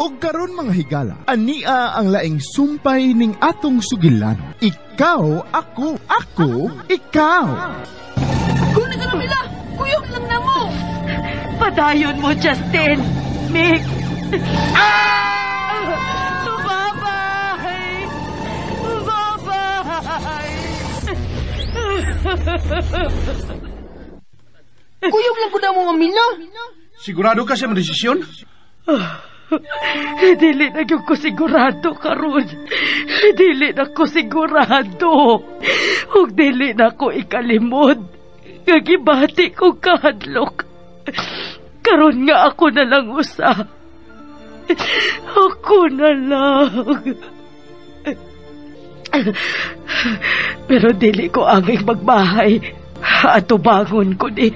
O karon mga higala, ania ang laing sumpay ning atong sugilan. Ikaw, ako, ikaw. Kunin ka na nila! Kuyog lang na mo! Padayon mo, Justin! Mix! Babay! Babay! Kuyog lang ko na mo, Mamila! Sigurado ka sa mga desisyon? Dili na yung ko sigurado karon. Dili na ko sigurado. Ug dili na ko ikalimod. Gagibati ko kahadlok. Karon nga ako na lang usa. Ako na lang. Pero dili ko anging magbahay. Atubangon ko ni.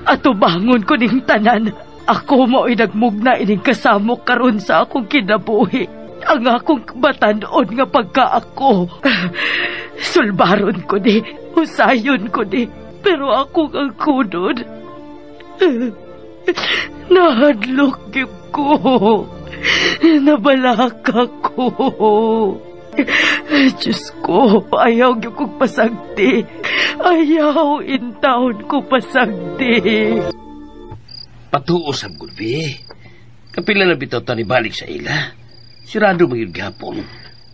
Atubangon ko ning tanan. Ako mo'y nagmugna ining kasamok karon sa akong kinabuhi. Ang akong batanon nga pagkaako. Sulbaron ko ni, usayon ko ni, pero ako ang kunod. Nahadlok ko. Nabalaka ko. Diyos ko, ayaw niyo kong pasagdi. Ayaw intawon ko pasagdi. Patuo sa gulbi. Kapila na bitaw ta ni balik sa ila. Sirado maging gapon.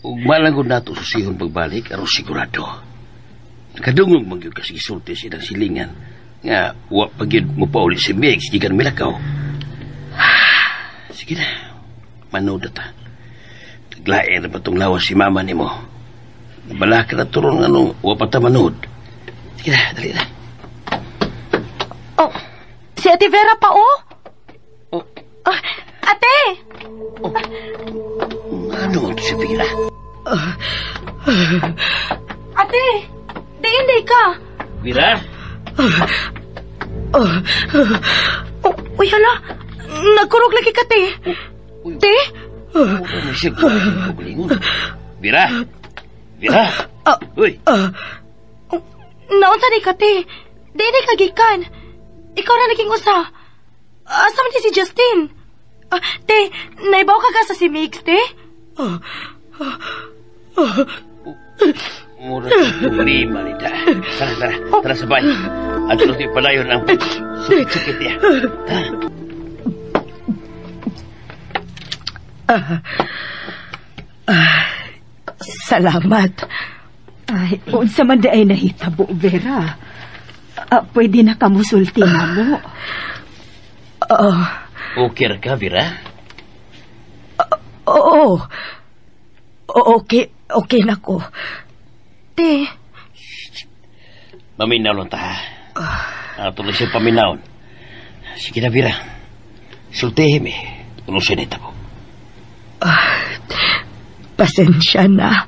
Ug malangod nato susihon pagbalik aron sigurado. Kadungog magyud kasi isulti silang silingan nga wa pagyud mo pauli si Mix gikan milakaw. Sige na. Manood ta. Naglain na patong lawas si mama nimo. Nabala ka na turon nga wa pa ta manood. Sige na, dali na. Oh, si Ate Vera pa, oh? Oh. Ate! Oh. Ano ang si Vera? Ate! Di ka! Vera? Uy, hala! Nagkurog lagi ka, te! Te? Ano siya kukulingon? Vera? Vera? Uy! Naunsa ni ka, te? Di ka gikan. Ikaw na naging usa. Asa man si Justin? Te, naibaw ka sa si Mix, te? Mura sa lima nita. Tara sabay. At tulad palayon ang sakit-sakit niya. Salamat. Ay, unsa man di ay nahitabo, Vera. Pwede na kamusulti na mo. Okay ra ka, Vera? Oo. Okay na ko. Te. Maminaw lang ta. Tuloy siya paminaw. Sige na, Vera. Sultihim eh. Kung siya nitabo. Pasensya na.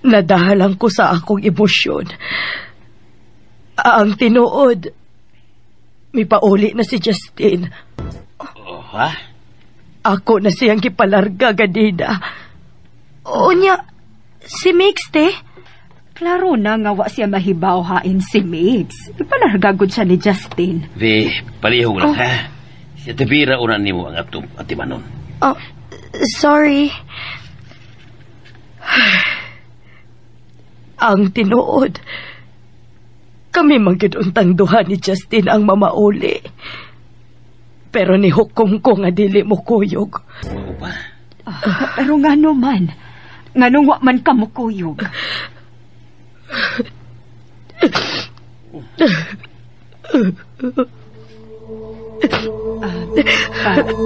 Nadahalang ko sa akong emosyon. Ang tinuod, may pauli na si Justin. Ha? Ako na siyang kipalarga, Gadida. O niya, si Mix, te? Klaro na nga wa siya mahibaw hain si Mix. Ipalargagod siya ni Justin. Palihog lang ha. Si Tevira unan ni mo ang atong atimanon. Sorry. Ang tinuod, kami magkiduntang duha ni Justin ang mamauli. Pero ni hukom ko nga dili mo kuyog. Oo ba? Pero nga naman, nga nung wa man ka mo kuyog.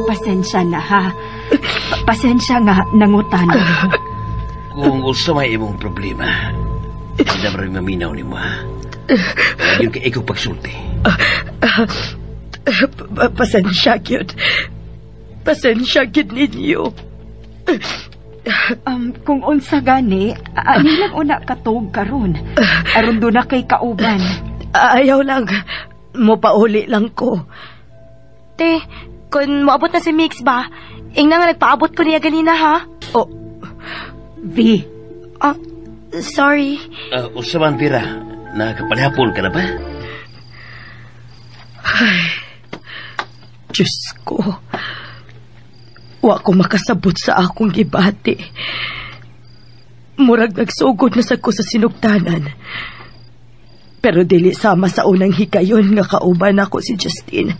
Pasensya na ha. Pasensya nga nangutan mo. Kung usa may imong problema, hindi na rin maminaw ni mo ha. Yun ka ikaw pagsulti. Pasensya gyud. Pasensya gyud ninyo. Kung unsa gani, ani lang una katog karon. Aron do na kay kauban. Ayaw lang. Mopauli lang ko. Te, kung maabot na si Mix ba, ingna nga nagpaabot ko niya ganina, ha? V. Sorry. Usaman, Vera, nakapalihapon ka na ba? Ay, Diyos ko. Wa ko makasabot sa akong gibati. Murag nagsugod na sa ko sa sinugtanan. Pero dili sama sa unang higayon nga kauban ako si Justin.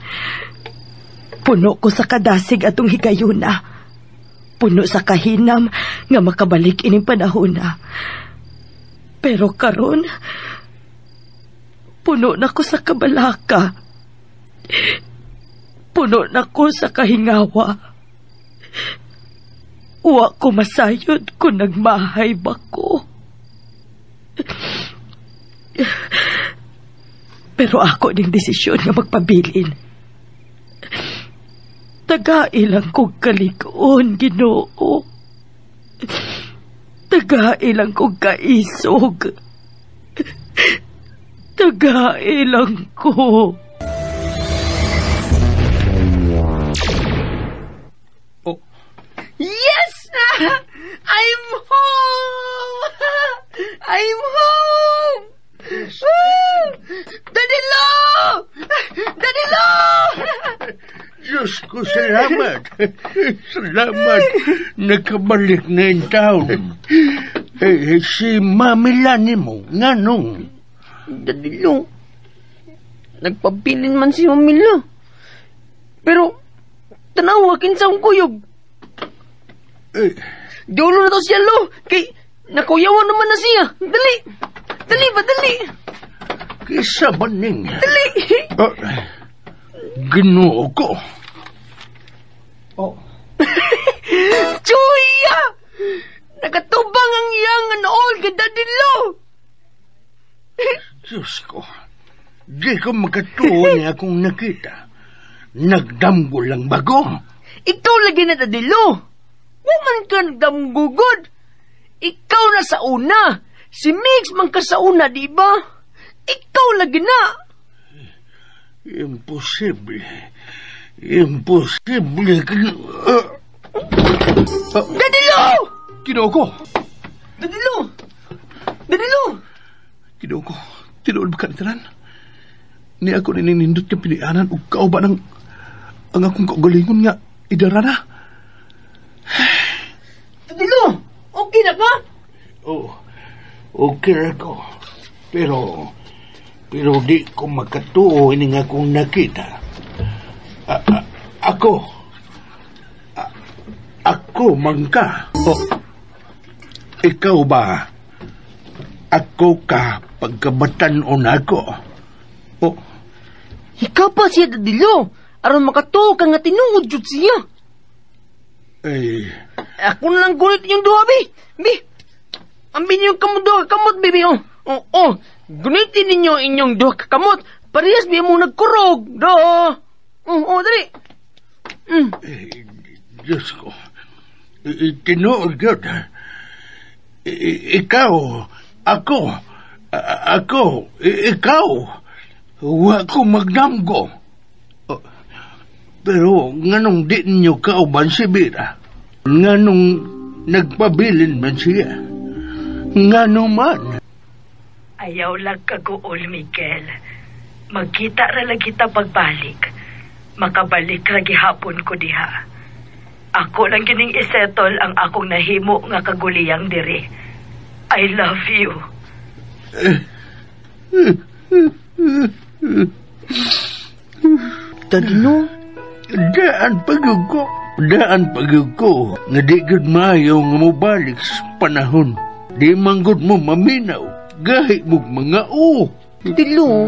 Puno ko sa kadasig atong higayon na. Puno sa kahinam nga makabalik ining panahon na. Pero karon, puno na ko sa kabalaka. Puno na ko sa kahingawa. Wa ko masayod kung nagmahay ba ko. Pero ako ning desisyon nga magpabilin. Tagailang kong kalig-on, Ginoo. Tagailang kong kaisog. Tagailang ko. Oh. Yes! I'm home! I'm home! Danilo! Danilo! Diyos ko, salamat. Salamat. Nakabalik na yung taon. Si Mami Lani mo, nganong? Danilo, nagpabilin man si Mamila. Pero, tanawakin sa akong kuyog. Dulo na to siya, lo. Kay, nakuyawan naman na siya. Dali. Dali ba, dali. Kisa ba ning? Dali. Ginoo ko. Oh. Chuya! Nakatubang ang iyang anool ka, Danilo. Diyos ko. Di ko makatuwa niya akong nakita. Nagdamgo lang bago. Ikaw lagi na, Danilo. Woman ka nagdamgugod. Ikaw na sa una. Si Mix man ka sa una, di ba? Ikaw lagi na. Imposible. Imposible. Danilo! Ginoo ko. Danilo! Danilo! Ginoo ko. Tinuod ba ka ni tanan? Ni ako nininindot ka pilianan o kauba ng ang akong kaugalingon nga idara na. Danilo! Okay na ka? Oh, okay ako. Pero di ko makatuo ini nga akong nakita. Ako man ka. Oh, ikaw ba? Ako ka pagkabatan-on ako. Oh, Ikaw pa siya, Danilo. Aron makatuo ka nga tinuod jud siya. eh, Ako na lang gulit yung duha, Bi. Bi, ambil niyo kamot duha kamot, Bibi. Oh. Gunitin ninyo inyong duha kamot. Parehas biya mo nagkurog. Dali. Diyos ko. Tinuod yun. Ikaw, ikaw. Huwag ko magdamgo. Pero nganong di ninyo kauban si Bira? Nganong nagpabilin man siya? Nganong man? Ayaw lang kaguol, Miguel. Magkita ra lang kita pagbalik. Makabalik ra gihapon ko diha. Ako lang gining isettle ang akong nahimo nga kaguliyang diri. I love you. Danilo? Daan pagod ko. Nga di gud maayo nga mobalik sa panahon. Di manggod mo maminaw. Gahi mo mga Danilo,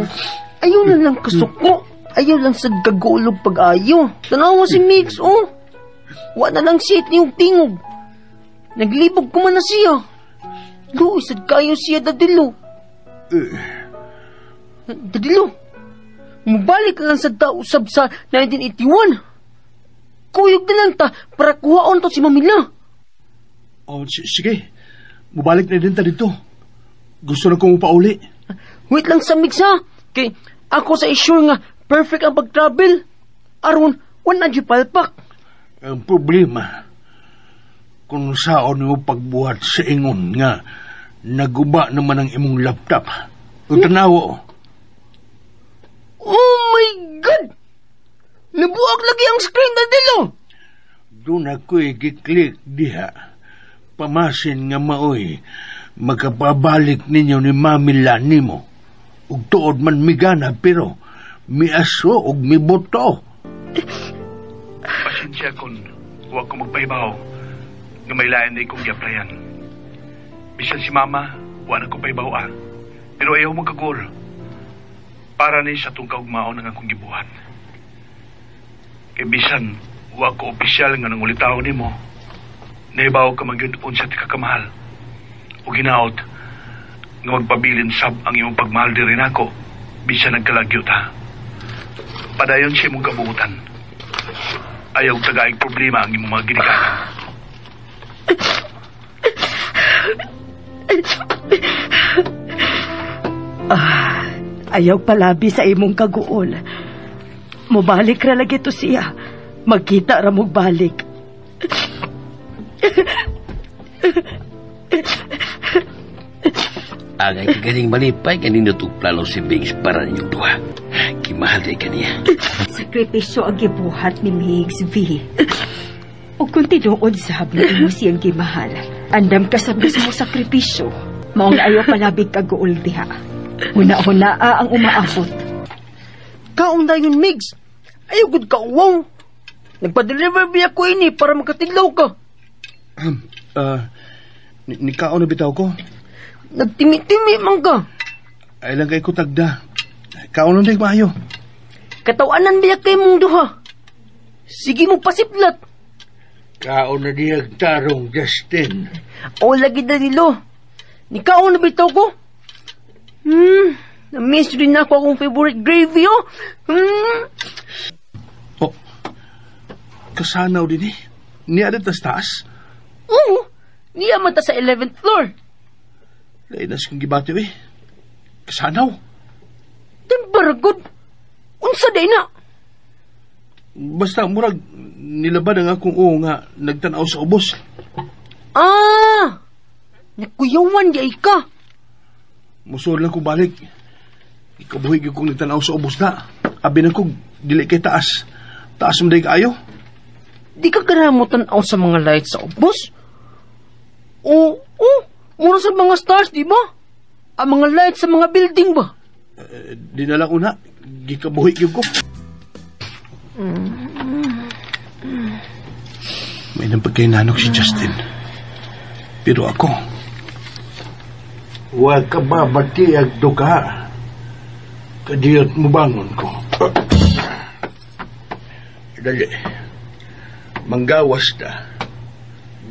ayaw na lang kasuko. Ayaw lang sa gagulog pag-ayo. Tanawa si Mix, Wa na lang siya tingog. Naglibog ko man na siya. Luisad kayo siya, Danilo. Danilo, mabalik lang sa dausab sa 1981. Kuyog na lang ta para kuhaon to si Mamila. Oh, sige. Mubalik na din ta dito. Gusto na kong upauli. Wait lang sa Mix, ha? Kay ako sa issue nga perfect ang pag-travel. Aron, wala na palpak. Ang problema, kung saan mo pagbuhat sa ingon nga naguba naman ang imong laptop. O tanawo. Oh my God! Nabuak lagi ang screen, Danilo! Doon ako'y giklik diha. Pamasin nga maoy, magkapabalik ninyo ni Mami Lani mo. Ug tuod man migana, pero miaso ug miboto. Pasensya kon, huwag ko magpaibaw. Nga may layan na ikong giaplayan. Bisan si Mama, huwag na ko paibaw Pero ayaw mong kagol. Para ni sa itong kaugmaon ng akong gibuhat. Kaya bisan, huwag ko opisyal nga nangulitaw ni mo. Naibaw ka magyud unsa ti kakamahal. O ginaot, nga magpabilin sab ang iyong pagmahal di rin ako, bisa nagkalagyot ha. Padayon siya mong kabuutan. Ayaw tagaig problema ang iyong mga ginikanan. Ayaw palabi sa imong kaguol. Mubalik ra lagi to siya. Magkita ra mong balik. Agay kagaling malipay kanino itong plano si Biggs para ninyong duha. Kimahal day kaniya. Sakripisyo ang gibuhat ni Migs, V. O kung tinuod sabi mo siyang gimahal, andam ka sa mismo sakripisyo, maong ayaw palabig kaguol diha. Huna-hunaa ang umaabot. Kaon na yun, Migs. Ayaw gud ka, wow. Nagpa-deliver biya ko ini para makatidlaw ka. Nikaon na bitaw ko? Nagtimi-timi man ka. Ay lang kay ko tagda. Kaon lang day maayo. Katawanan biya kay mong duha. Sige mo pasiplat. Kaon na diyag tarong, Justin. O lagi na nilo. Nikaon na bitaw ko. Na-miss rin ako akong favorite gravy, oh. Oh, kasanaw din eh. Niya na taas? Oo, niya man ta sa 11th floor. Lainas kong gibati eh. Kasanaw? Then baragod. Unsa day na? Basta murag nilabad ang akong nga nagtanaw sa ubos. Nakuyawan di ay ka. Musod lang ko balik. Ikabuhig kong nagtanaw sa ubos na. Abi na kong dili kay taas. Taas mo day kaayo. Di ka karamutan out sa mga lights sa ubos? Mura sa mga stars, di ba? Ang mga lights sa mga building ba? Dinala ko na. Gikabuhig ko. May nang pagkainanok si Justin. Pero ako, Huwag ka ba batiag duka? Kadiyot mo bangon ko. Dali. Manggawas na.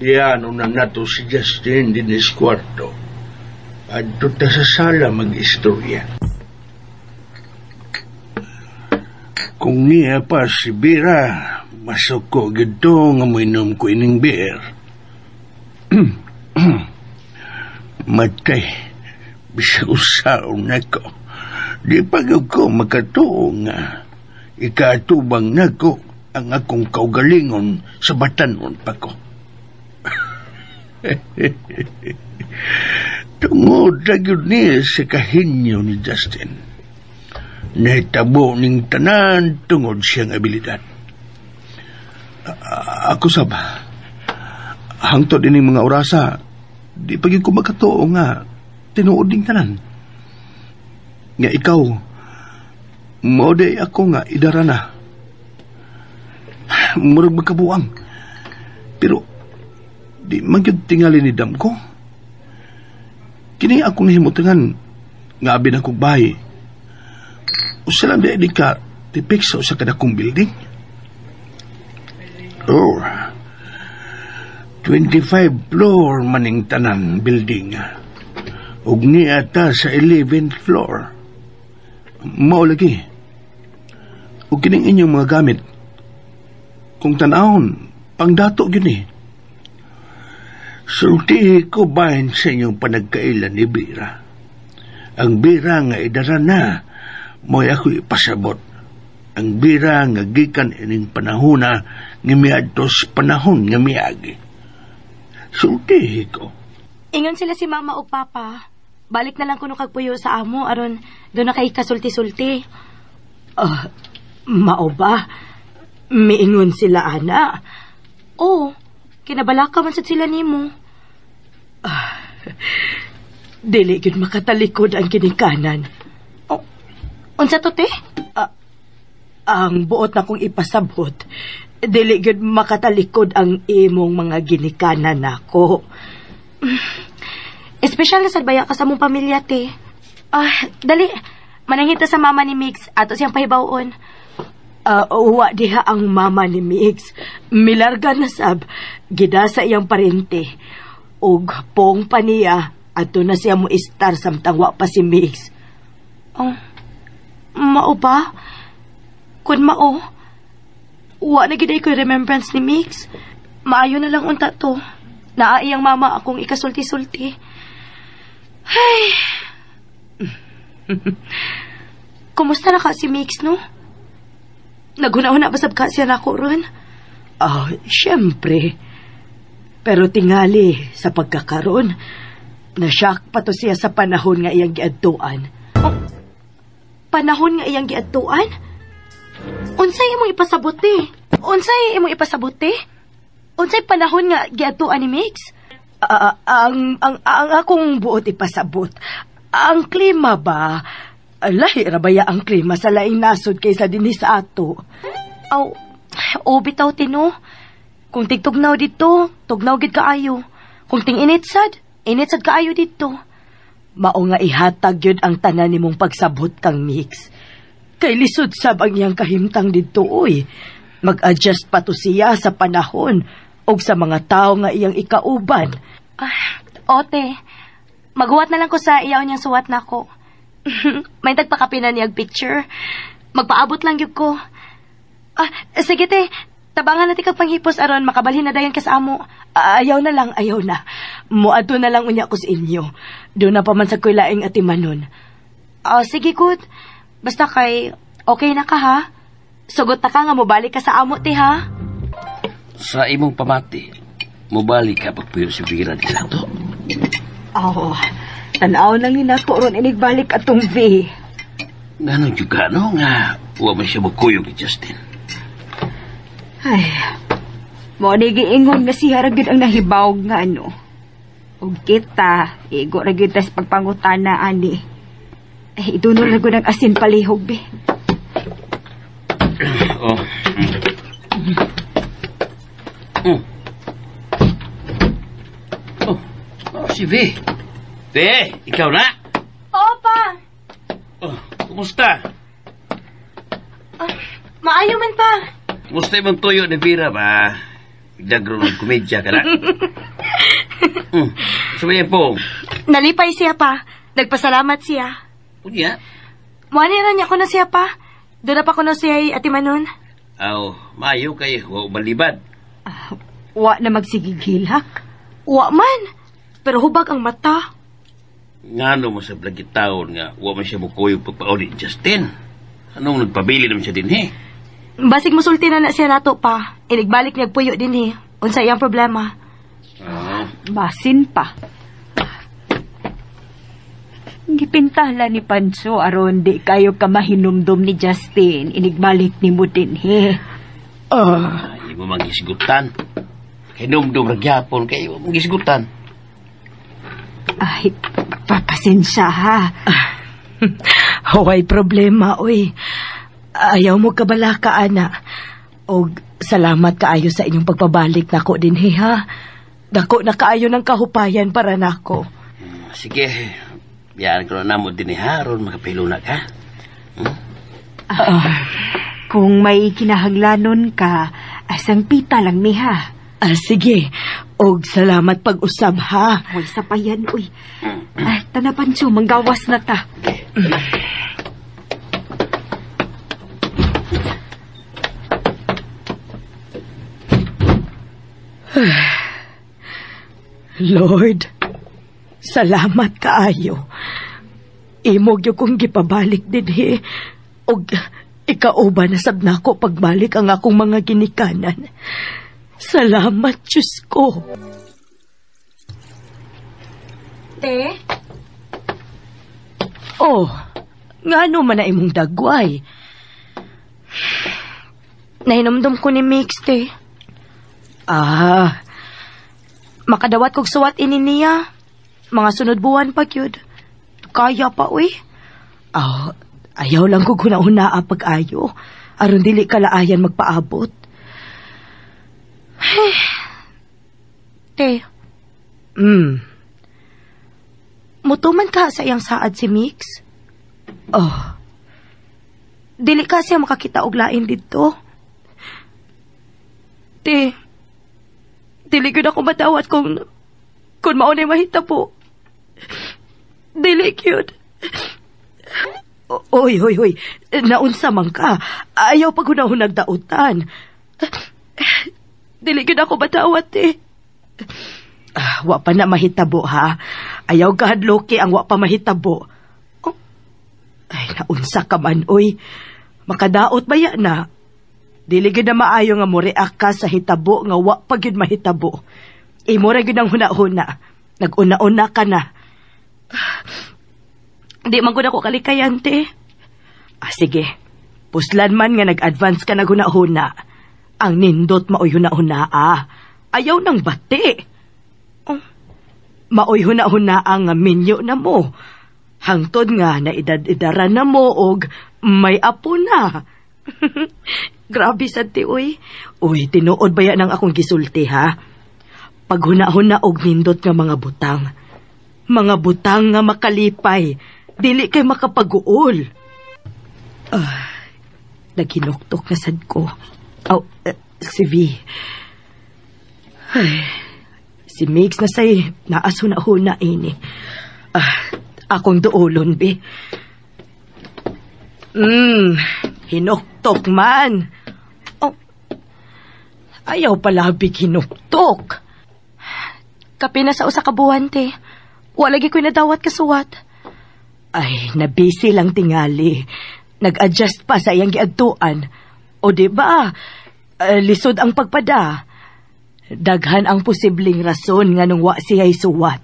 Diano na nato si Justin din is kwarto. Adto ta sa sala mag-istorya. Kung niya pa si Bira, masuko gito nga mo inom ko ining beer. Matay, bisa usaw na ko. Di pagod ko makatuo nga. Ikatubang na ko ang akong kaugalingon sa batanon pa ko. Tungod na yun niya sa kahinyo ni Justin. Nahitabo ning tanan tungod siyang abilidad. Ako sab. Hangtod din mga orasa. Di pagin ko magkatuo nga tinuod ding tanan. Nga ikaw, mode ako nga idara na. Murag magkabuang. Pero, di magyod tingali ni dam ko. Kini akong nahimutangan nga abin akong bahay. O salam di ka tipik sa usa kadakong building. Oh, 25 floor maning tanan building. Ug ni ata sa 11th floor. Mao lagi. Ug kining inyong mga gamit. Kung tanahon, pang dato yun eh. Sulti ko bahin sa inyong panagkailan ni Bira. Ang Bira nga idara na, mo'y ako ipasabot. Ang Bira nga gikan ining panahona nga miadtos panahon nga miagi. Sulti ko. Ingon sila si Mama o Papa. Balik na lang kuno kagpuyo sa amo aron do na kay kasulti-sulti. Mao ba? Miingon sila, ana. Oh, kinabalaka man sad sila nimo. Dili gyud makatalikod ang ginikanan. Oh, unsa to, te? Ang buot na kong ipasabot, dili gyud makatalikod ang imong mga ginikanan nako. Espesyal na sad baya ka sa mong pamilya, te. Dali. Manangita sa mama ni Mix ato siyang pahibawon. Wa diha ang mama ni Mix. Milarga na sab, gida sa iyang parente. Og pong pa niya, ato na siya mo istar samtang wa pa si Mix. Oh, mao ba? Kun mao, wa na giday ko remembrance ni Mix. Maayo na lang unta to. Naa iyang mama akong ikasulti-sulti. Ay. Kumusta na ka si Mix, no? Naguna-una ba sab ka siya nako ron? Siyempre. Pero tingali sa pagkakaroon, nasyak pa to siya sa panahon nga iyang giadtuan. Oh, panahon nga iyang giadtuan? Unsay imong ipasabuti? Unsay imong ipasabuti? Unsay panahon nga giadtuan ni Mix? Ang akong buot ipasabot. Ang klima ba? Lahi ra baya ang klima sa laing nasod kaysa dinhi sa ato. Bitaw tino. Kung tigtugnaw dito, tugnaw gid kaayo. Kung ting-init sad kaayo dito. Mao nga ihatag yun ang tanan nimong pagsabot kang Mix. Kay lisod sab ang iyang kahimtang dito, oy. Mag-adjust pa to siya sa panahon o sa mga tao nga iyang ikauban. Ote, maghuwat na lang ko sa iyaw niyang suwat na ko. May tagpakapinan niyag picture. Magpaabot lang yun ko. Sige te, tabangan natin kag panghipos aron makabalhin na dayon ka sa amo. Ayaw na. Muadto na lang unya ko sa inyo. Doon na pa man sa kuylaing atimanon. Sige good. Basta kay okay na ka ha. Sugot na ka nga mobalik ka sa amo te ha. Sa imong pamati, mobalik ka pagpuyo si Vera di Santo. Tanaw lang ni nato ron inigbalik atong V. Ganon juga no nga huwag man siya magkuyog ni Justin. Ay, mo ni giingon nga siya ra gyud ang nahibawog nga ano. Ug kita, igo ra gyud tas pagpangutana ani. Idunol ra gyud ang asin palihog be. Si V. V, ikaw na? Opa. Kumusta? Maayo man pa. Kumusta yung tuyo ni Vera ba? Dagro ng komedya ka na? Sabayan po. Nalipay siya pa. Nagpasalamat siya. Unya? Muaniran niya ko na siya pa. Doon na pa ko na siya atimanon. Mayo kay huwag malibad. Wa na magsigigilhak. Wa man. Pero hubag ang mata. Ngano mo sa blagit taon nga huwag man siya mukuyog pagpauli ni Justin. Anong nagpabili naman siya din Basig musulti na siya nato pa. Inigbalik niya puyo din Unsa iyang problema. Basin pa. Gipintala ni Pancho aron di kayo kamahinumdum ni Justin. Inigbalik ni mo din Hindi mo mangisgutan. Hinumdum ra gyapon kayo mangisgutan. Ay, papasensya ha. Huwag problema, oy. Ayaw mo kabalaka, ana. O salamat kaayo sa inyong pagpabalik nako din, ha? Dako na kaayo ng kahupayan para nako. Sige, biyaan ko na mo din haron, makapilo na ka. Kung may kinahanglanon ka, asang pita lang ha. Sige, og salamat pag-usab, ha? Huwag sa payan, uy. Tanapan siyo, manggawas na ta. Lord, salamat kaayo. Imog yung kong gipabalik din, og ikauba na sab nako pagbalik ang akong mga ginikanan. Salamat, Diyos ko. Te? Ngano man na imong dagway? Nahinumdum ko ni Mix, te. Makadawat kog suwat ini niya. Mga sunod buwan pa gyud. Kaya pa, uy. Ayaw lang ko guna-una pag-ayo. Aron dili kalaayan magpaabot. Te. Mutuman ka sa iyang saad si Mix? Dili ka siya makakita og lain dito. Te. Dili gyud ako matawat kung maunay mahitabo. Dili gyud. Oy. Naunsa man ka. Ayaw pag hunahunag dautan. Dili gyud ako matawat, te. Wa pa na mahitabo, ha? Ayaw kahadloki ang wa pa mahitabo. Ay, naunsa ka man, oy. Makadaot ba yan na? Dili gyud na maayo nga moreak ka sa hitabo nga wa pa gyud mahitabo. Imo ra gyud ang huna-huna. Nag-una-una ka na. Di man gud ako kalikayan, te. Sige. Puslan man nga nag-advance ka na huna-huna. Ang nindot maoy huna-huna, Ayaw nang bati. Maoy huna-huna ang minyo na mo. Hangtod nga na idad-idaran na mo og may apo na. Grabe sad, te, uy. Uy, tinuod ba yan ang akong gisulti, ha? Pag huna-huna og nindot nga mga butang. Mga butang nga makalipay. Dili kay makapag-uol. Naginuktok na sad ko. Si V. Si Migs na say naaso na huna ini. Akong duolon, be. Hinuktok man. Ayaw palabig hinuktok. Kapi na sa usa ka buwan, te. Wala gi ko nadawat kasuwat. Ay, nabisi lang tingali. Nag-adjust pa sa iyang giadtuan. O diba, lisod ang pagpada. Daghan ang posibleng rason nga nung wa siya'y suwat.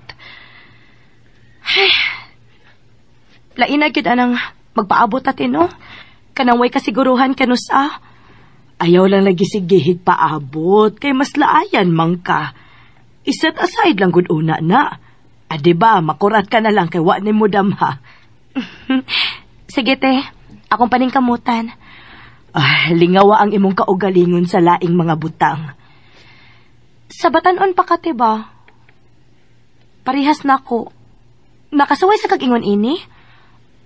Lain na gyud anang magpaabot atin, no? Kanang way kasiguruhan kanusa. Ayaw lang lagi sigihig paabot, kay mas laayan man ka. Iset aside lang gud una na. Diba, makurat ka na lang kay wa ni mo damha. Sige, te. Akong paningkamutan. Lingawa ang imong kaugalingon sa laing mga butang. Sa batanon pa ka, te ba? Parihas na ko. Nakasaway sa kag-ingon ini?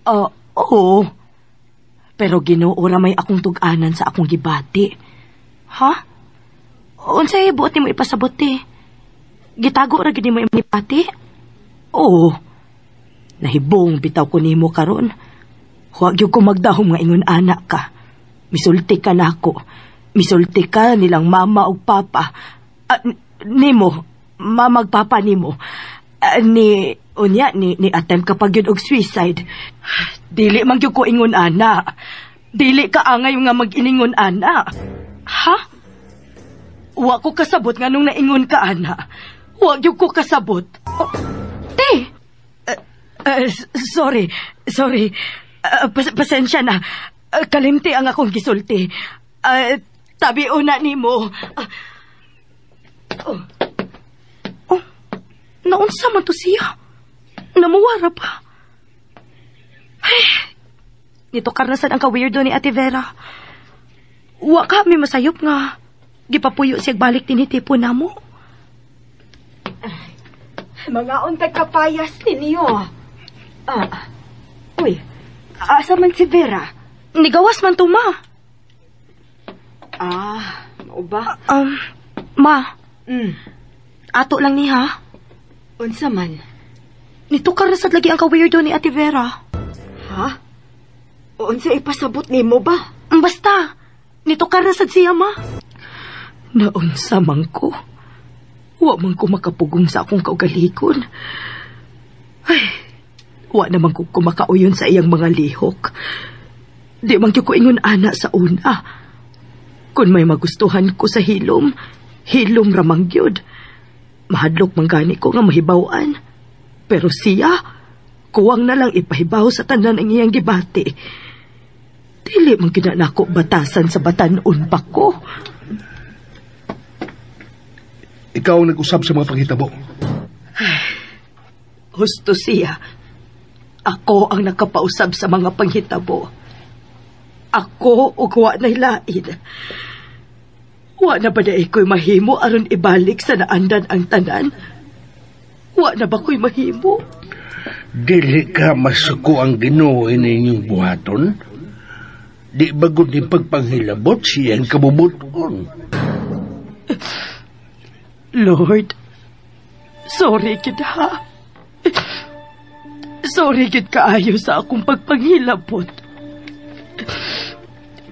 Oo. Pero ginuura may akong tug-anan sa akong gibati. Ha? Unsay buot nimo ipasabot, te? Gitago ra gid nimo imong gibati? Oo. Nahibong bitaw ko nimo karon. Huwag yung ko magdahom nga ingon anak ka. Misulti ka na ako. Misulti ka nilang mama o papa. Nimo, mamag papa nimo. Ni attempt kapag yun og suicide. Dili man yung ko ingon ana. Dili ka angay nga mag-iningon ana. Ha? Wa ko kasabot nga nung naingon ka ana. Huwag yung ko kasabot. Te! Sorry. Pasensya na. Kalimti ang akong gisulti. Tabi una nimo. Naunsa man to siya? Namuwara pa. Ay, nito karnasan ang ka-weirdo ni Ate Vera. Wa kami masayop nga. Gipapuyo siyag balik tinitipon na mo. Mga untag kapayas ninyo. Uy, asa man si Vera? Nigawas man to, ma. Mao ba? Ma. Ato lang ni, ha? Unsa man? Nito karnasad lagi ang ka-weirdo ni Ate Vera. Ha? Unsa ipasabot nimo ba? Basta, nito karnasad siya, ma. Naunsa man ko. Wa man ko makapugong sa akong kaugalikon. Ay, wa naman ko kumakauyon sa iyang mga lihok. Di man ko ingon ana sa una. Kung may magustuhan ko sa hilom ramang gyud. Mahadlok man gani ko nga mahibawan. Pero siya, kuwang na lang ipahibaw sa tanan ang iyang gibati. Dili man ginanako batasan sa batanon pa ko. ikaw ang nag-usab sa mga panghitabo. Husto siya. Ako ang nakapausab sa mga panghitabo. Ako ug wa na'y lain. Wa na ba na iko'y mahimo aron ibalik sa naandan ang tanan? Wa na ba ko'y mahimo? Dili ka masuko ang Ginoo inyong buhaton? Di bagod ni pagpanghilabot siyang kabubuton. Lord, sorry gid ha. Sorry gid kaayo sa akong pagpanghilabot.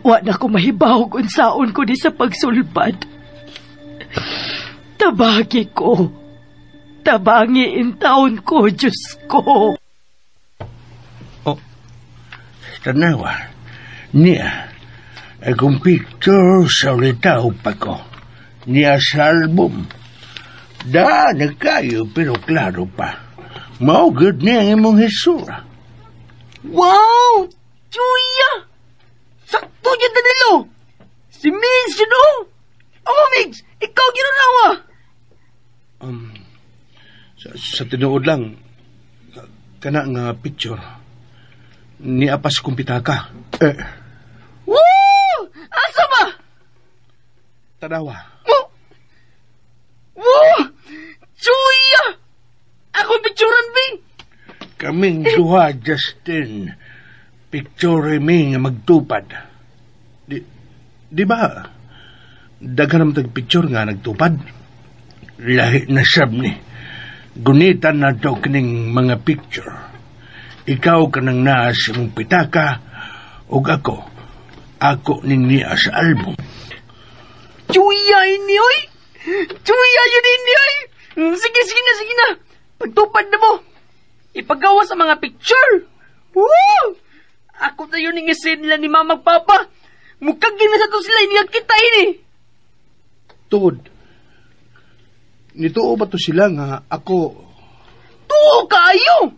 Wa na ko mahibaw kung saon ko di sa pagsulbad. Tabagi ko. Tabangi in taon ko, Diyos ko. Oh, tanawa. Niya, akong picture sa ulitaw pa ko. Niya sa album. Nagkayo pero klaro pa. Maugod niya ang imong hisura. Wow! Juya! Sakto niya, Danilo! Si Migs, you know? Oh, Migs! Ikaw ginanawa! Sa tinuod lang, kana nga picture, niapas kong pitaka. Woo! Asa ba? Tanawa. Woo! Juya! Ako picturean, Bing! Kaming duha, Justin. Picture mi nga magtupad. Di ba? Daghan naman tag-picture nga nagtupad. Lahi na sab ni. Gunitan na daw kining mga picture. Ikaw ka nang naa sa mong pitaka, ug ako ning niya sa album. Juya ini, oy! Juya yun ini, oy! Sige na. Pagtupad na mo. Ipagawa sa mga picture. Woo! Ako na yun yung isin nila ni Mamag Papa. Mukhang ginasa to sila, iniyag kita ini. Tuod, nituo ba to sila nga ako... Tuo kayo!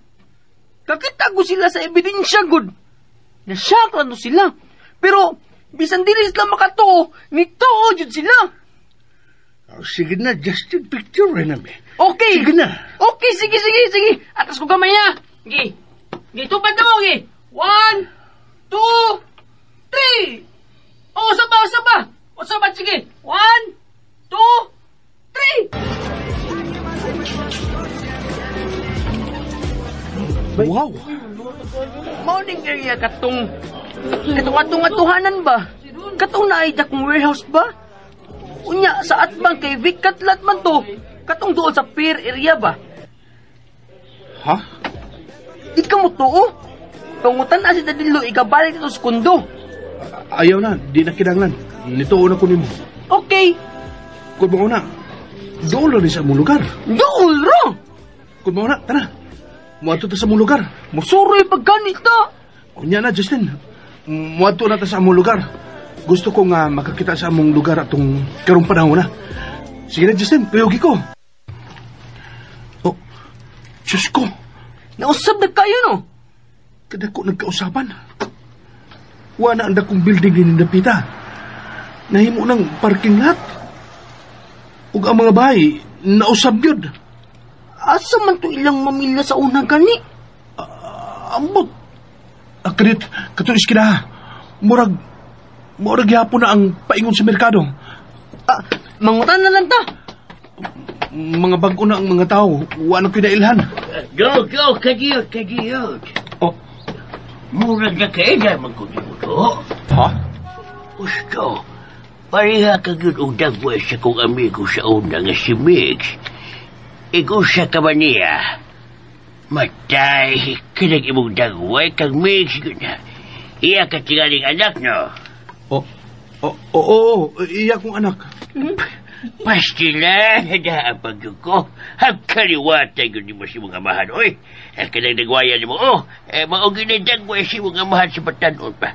Kakita ko sila sa ebidensya, good. Nasyak lang to sila. Pero, bisan dili sila makatuo, nituo yun sila. Sige na, Justin, picture na be. Okay. Sige na. Okay, sige. Atas ko kamay na. Sige. Tupad na mo, sige. 1, 2, 3. Oh, saba. Sige. 1, 2, 3. Wow! Morning area katong atuhanan ba? Katong naayda kong warehouse ba? Unya, sa atbang kay Vic Katlat man to. Katong doon sa pier area ba? Ha? Di ka mo to, oh. Tungutan na si Dadilo, ikabalik ito sa kundo. Ayaw na, di na kinanglan. Nituo na ko nimo. Okay. Kung mo na, doon lang sa mong lugar. Doon ro! Kung mo na, tara. Muadto ta sa mong lugar. Musuroy pagganit ta. Kunya na, Justin. Muadto na ta sa mong lugar. Gusto ko nga makakita sa among lugar atong karong panahon na. Sige na, Justin, tuyogi ko. Oh, Diyos ko. Nausap na kayo, no? Kada ko nagkausapan. Wala ang dakong building din napita. Nahimo ng parking lot. Ug ang mga bahay, nausab yun. Asa man to ilang mamilya sa una gani? Ambot. Kanit, katulis kina. Murag yapon na ang paingon sa merkado. Mangutan na lang ta. Mga bago na ang mga tao. Wala kinailhan. Go, kagiyot. Oh, Murag na kaida magkulimuto. ha? Gusto, pareha ka yun ang dagway sa kong amigo sa una nga si Migs. Igusa ka ba niya? Matay, kinag imong dagway kang Migs yun na. Iya ka tingaling anak, no? Oo, iya kong anak. Pastila, nadaapag yun ko. Hagkaliwatan yun ni mo si mga mahal. Oy, kanang nagwayan ni mo. Maugin na dagway si mga mahal sa batanon pa.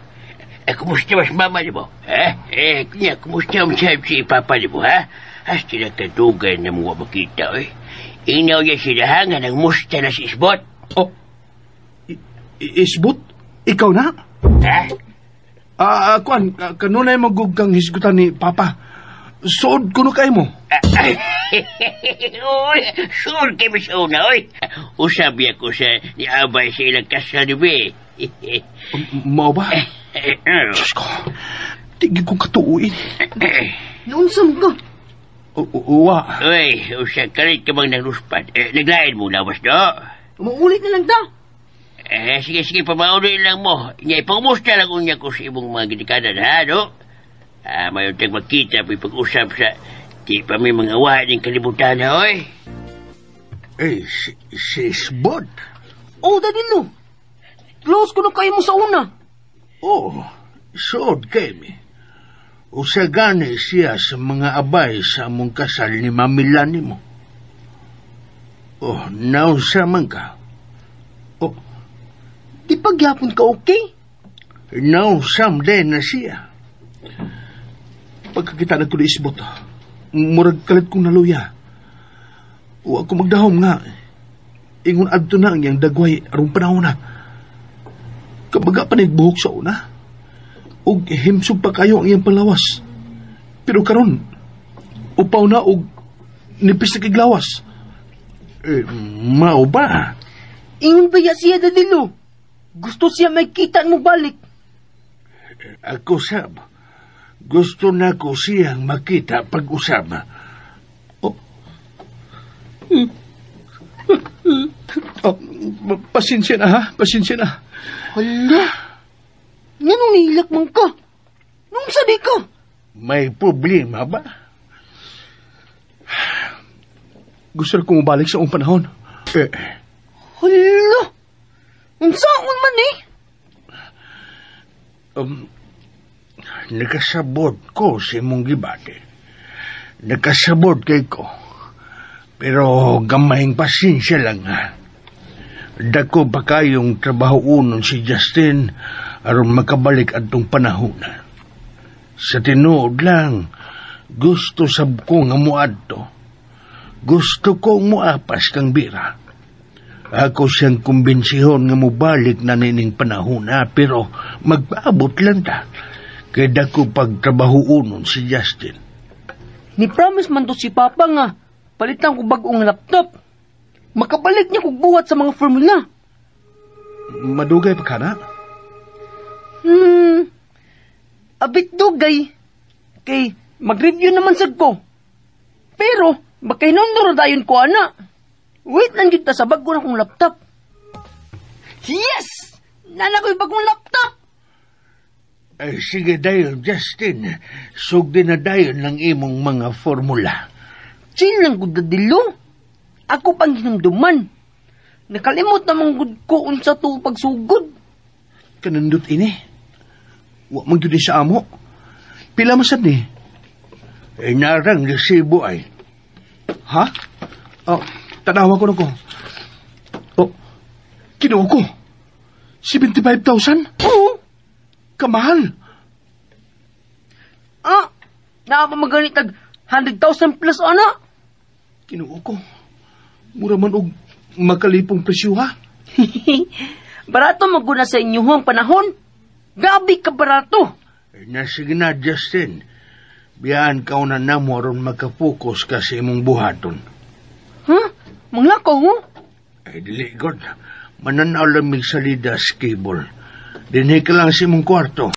Kumusta mas mama ni mo? Kanya, kumusta ang sahib si papa ni mo, ha? Hasti na kadugan na mga makita, oy. Inaw niya sinahangan ng musta na si Isbot. Oh, Isbot? Ikaw na? Ha? Kanunay magugang hisgutan ni Papa. Sood kuno kay mo. Uy, sure kayo sa una, oy. Usabi ako sa niabay sa ilang kasal, be. Mao ba? Diyos ko, tigil kong katuuin. Naunsam ka. Uwa. Uy, usa ka rin ka bang nagluspat. Naglain mo lawas, no? Maulit na lang ta. Sige, pamaunin lang mo. Ipangumusta lang unya ko sa ibong mga ginikanan, ha, no? Mayon tayong magkita, pag-usap sa di pa may mga awa ng kalibutan, ha, oy? Si Isbod. Dadilo. Close ko na kayo mo sa una. Sood kay mi. Usagani siya sa mga abay sa among kasal ni Mamilan mo. Nausa man ka. Di pagyapon ka okay? Nausam din na siya. Pagkakita na ko ni Isbot, murag kalit kong naluya. Huwag ko magdahom nga. Ingon adto na ang iyang dagway arong panahon na. Kabaga pa nagbuhok sa una. Og himsog pa kayo ang iyang palawas. Pero karon, upaw na og nipis na kiglawas. Mao ba? Ingon ba ya siya, Dadilo? Gusto siya may kita mo balik. Ako sab. Gusto na ko siyang makita pag-usama. Pasensya na ha, pasensya na. Hala, nganong nihilak man ka? Nung sadi ka? May problema ba? Gusto na kong mabalik sa umang panahon. Hala, unsaon man eh? Nakasabot ko sa imong gibati. Nakasabot kay ko. Pero gamayng pasensya lang ha. Dako pa kayong trabaho unon si Justin aron makabalik adtong panahon. Sa tinuod lang, gusto sab ko nga muadto. Gusto ko muapas kang bira. Ako siyang kumbensihon nga mubalik na nining panahon na, pero magpaabot lang ta. Kaya dako pagtrabaho unon si Justin. Ni-promise man to si Papa nga, palitan ko bagong laptop. Makabalik niya kung buhat sa mga formula. Madugay pa ka na? Abit dugay. Kay mag-review naman sad ko. Pero, baka hinunduro dayon ko, ana. Wait lang dito sa bago na kong laptop. Yes! Nana ko yung bagong laptop! Sige dayon, Justin. Sugdi na dayon ng imong mga formula. Chill lang gud Dadilo. Ako pang hinumduman. Nakalimot namang gud ko unsa to pagsugod. Kanandot ini. Wa man gyud sa amo. Pila masad ni? Narang resibo ay. Ha? Tanawa ko na ko. Kinuha ko. 75,000? Oo. Kamahal. Nakapamaganit tag 100,000 plus, ana. Kinuha ko. Mura man og makalipong presyo, ha? Barato maguna sa inyong panahon. Gabi ka barato. Sige na, Justin. Biyaan ka na namo aron makapokus ka sa imong buhaton. Manglakaw mo? Dili, God. Mananaw lamig salida sa cable. Dinhi ka lang sa imong kwarto.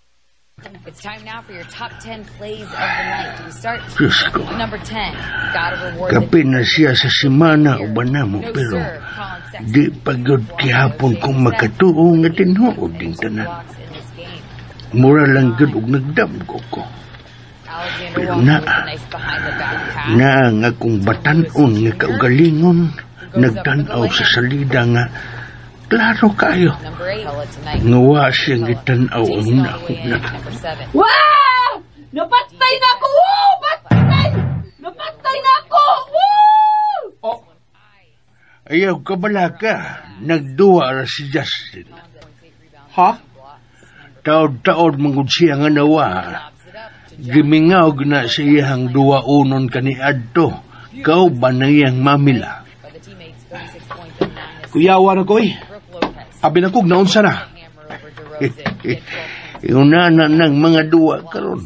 It's time now for your top 10 plays of the night. We start Diyos ko. with number 10. Gotta reward Kapin na siya sa simana o ba namo, pero di pagod kihapon kong makatuo nga tinuod din tanan. Mura lang gud og nagdamgo ko. Pero na ang akong batanon nga kaugalingon, nagtanaw sa salida nga klaro kayo. Nga wa siyang gitanaw ang nahuna. Wow! Napatay na ako! Napatay na ako! Woo! Ayaw ka bala ka, nagduwa ra si Justin. Ha? Taod-taod mangud siya nga nawa. Gimingaw na sa iyang duwa unon kaniadto. Kau ba na iyang mamila? Kuyawa na ko eh. Abi na kog naunsa na. Iunana ng mga duwa karon.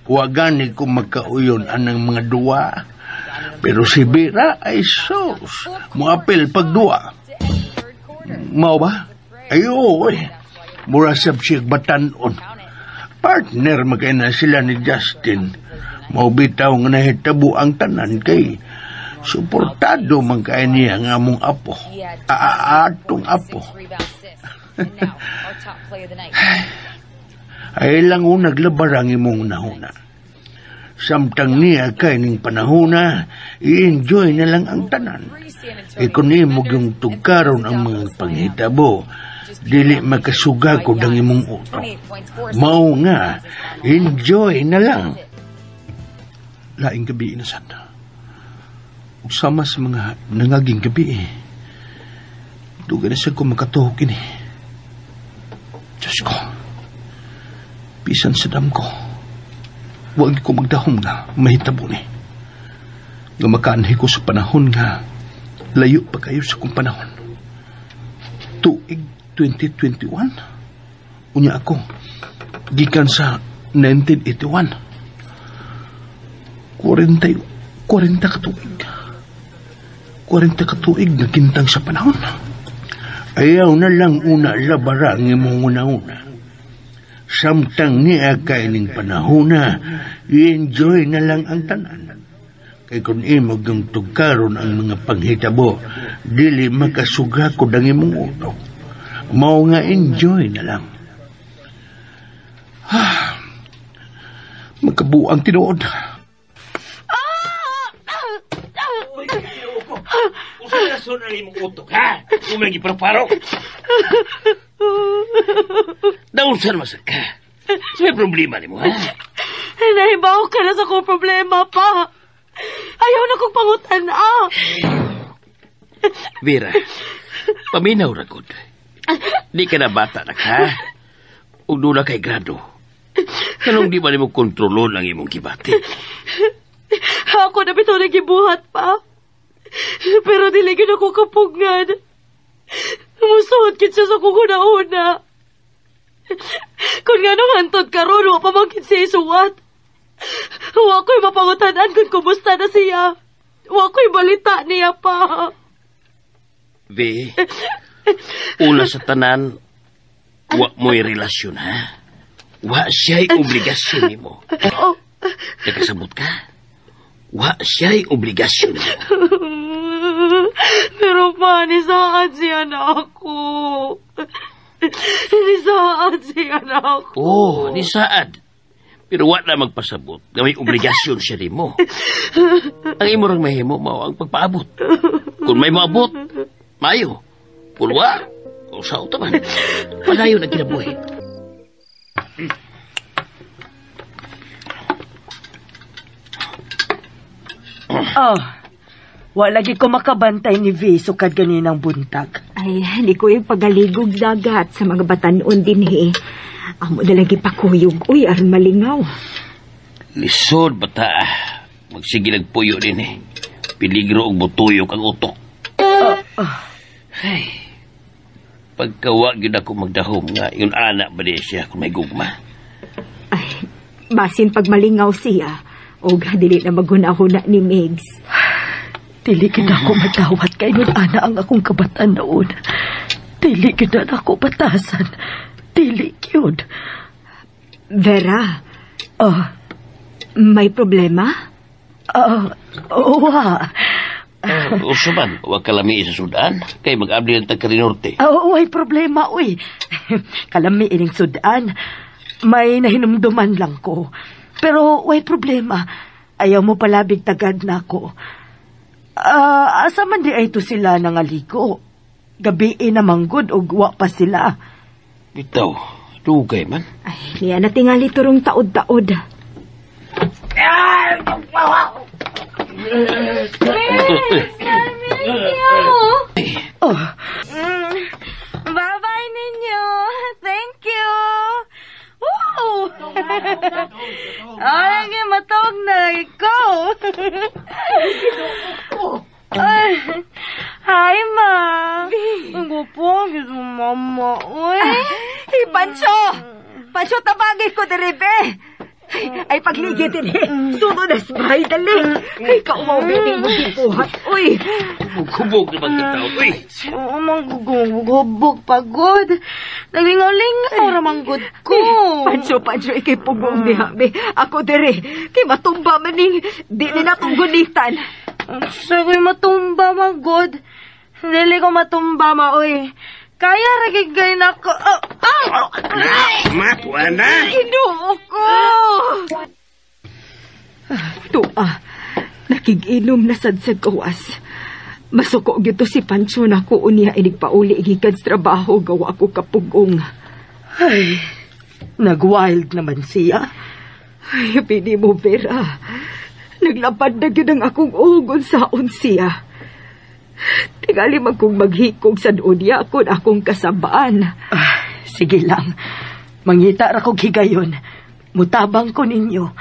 Wagani ko magkauyon anang mga duwa. Pero si Vera ay sos. Muapil pagduwa. Mao ba? Ayo, mura sab siya batanon. Partner magkaya sila ni Justin. Mao bitaw nga nahitabo ang tanan kay suportado man kaya niya nga among apo. Atong apo. Ay lang naglabarang imong nahuna. Samtang niya kay ning panahuna, i-enjoy na lang ang tanan. E kung imog yung tugkaron ang mga panghitabo, dili makasugakod ang imong utok. Mao nga, enjoy na lang. Laing gabi inasan. Usama sa mga nangaging gabi Duga na siya ko makatuhog ini. Diyos ko, bisan sa dam ko, huwag ko magdahom na mahitabo ni. Nga makaanhi ko sa panahon nga, layo pa kayo sa kong panahon. Tuig 2021, unya ako, gikan sa 1981. 40 katuig na kintang sa panahon. Ayaw na lang una labarang imong una-una. Samtang niya kay ning panahona, i-enjoy na lang ang tanan. Kay kung imog yung tugkaron ang mga panghitabo, dili makasugakod ang imong utok. Mao nga enjoy na lang. Magkabuang tinuod. Usa rason ang imong utok, ha? Umang ipraparo. Daunsan masak ka. May problema ni mo, ha? Nahibaw ka na sa kong problema pa. Ayaw na kong pangutan, Vera, paminaw ra gud. Di ka na bata na ka. Ug doon na kay grado. Kanong di ba ni mo kontrolon ang imong kibati? Ako na bito nagibuhat pa. Pero dili gid ako kapungan. Musuot kit siya sa kukuna-una. Kung nga nung hantod karon wa pa magkit siya isuwat. Wa ko'y mapangutanan kung kumusta na siya. Wa ko'y balita niya pa. Ve, una sa tanan, wa mo'y relasyon, ha? Wa siya'y obligasyon mo. Nakasabot ka? Wa siya'y obligasyon mo. Pero pa, nisaan siya na ako. Nisaad siya na ako. Oh, nisaad. Pero wa na magpasabot na may obligasyon siya rin mo. Ang imo rang mahimo mao ang pagpaabot. Kung may maabot, mayo. Pulwa, o sa utaman. Palayo na kinabuhi. Wala lagi ko makabantay ni V sukad ganinang buntag. Ay, hindi ko yung pagaligog dagat sa mga batanon din Amo na lagi pakuyog. Uy, aron malingaw. Lisod bata. Magsige nagpuyo din Piligro og butuyok ang utok. Ay, pagkawag yun ako magdahom nga, yun anak ba niya siya kung may gugma? Ay, basin pag malingaw siya, o dili na maghuna-huna ni Migs. Dili gid ako matawat kay nun ana ang akong kabatan noon. Dili gid na ako batasan. Dili yun. Vera, may problema? Uso man, huwag kalami sa sudan, kay mag-abli ng tagkarinorte. May problema, uy. Kalami ining sudan. May nahinumduman lang ko. Pero, way problema. Ayaw mo palabig tagad na ako. Asa man di ay to sila nangaligo. Gabi namang good o guwa pa sila. Bitaw, dugay man. Ay, niya na tingali turong taod-taod. Bye-bye ninyo. Thank you. Woo! Lagi matawag na ikaw. Hi, Ma. Ang gupo, gusto Mama. Uy. Pancho! Pancho, tabagay ko, Deribe. Ay, pagligid din eh. Sunod na sa bahay, dali. Ay, kaumaw din mo gibuhat. Uy. Kubog naman ka tao, uy. Oo, manggugubog, pagod. Nalingaw-lingaw, ramanggod ko. Pancho, ikay pugong ni Habi. Ako dire, kay matumba maning, di nila itong gunitan. Sagoy matumba, magod. Dili ko matumba, maoy. Kaya ragigay na ko. Matwa na. Inuo ko. Nakig-inom na sad sa gawas. Masuko gito si Pancho na ko uniya inigpauli igikan sa trabaho gawa ko kapugong. Ay, nag-wild naman siya. Ay, pili mo, Vera. Naglapad na yun ang akong ugon sa unsiya. Tingali man kong maghikog sa doon niya akong kasabaan. Sige lang. Mangita ra kong higayon. Mutabang ko ninyo.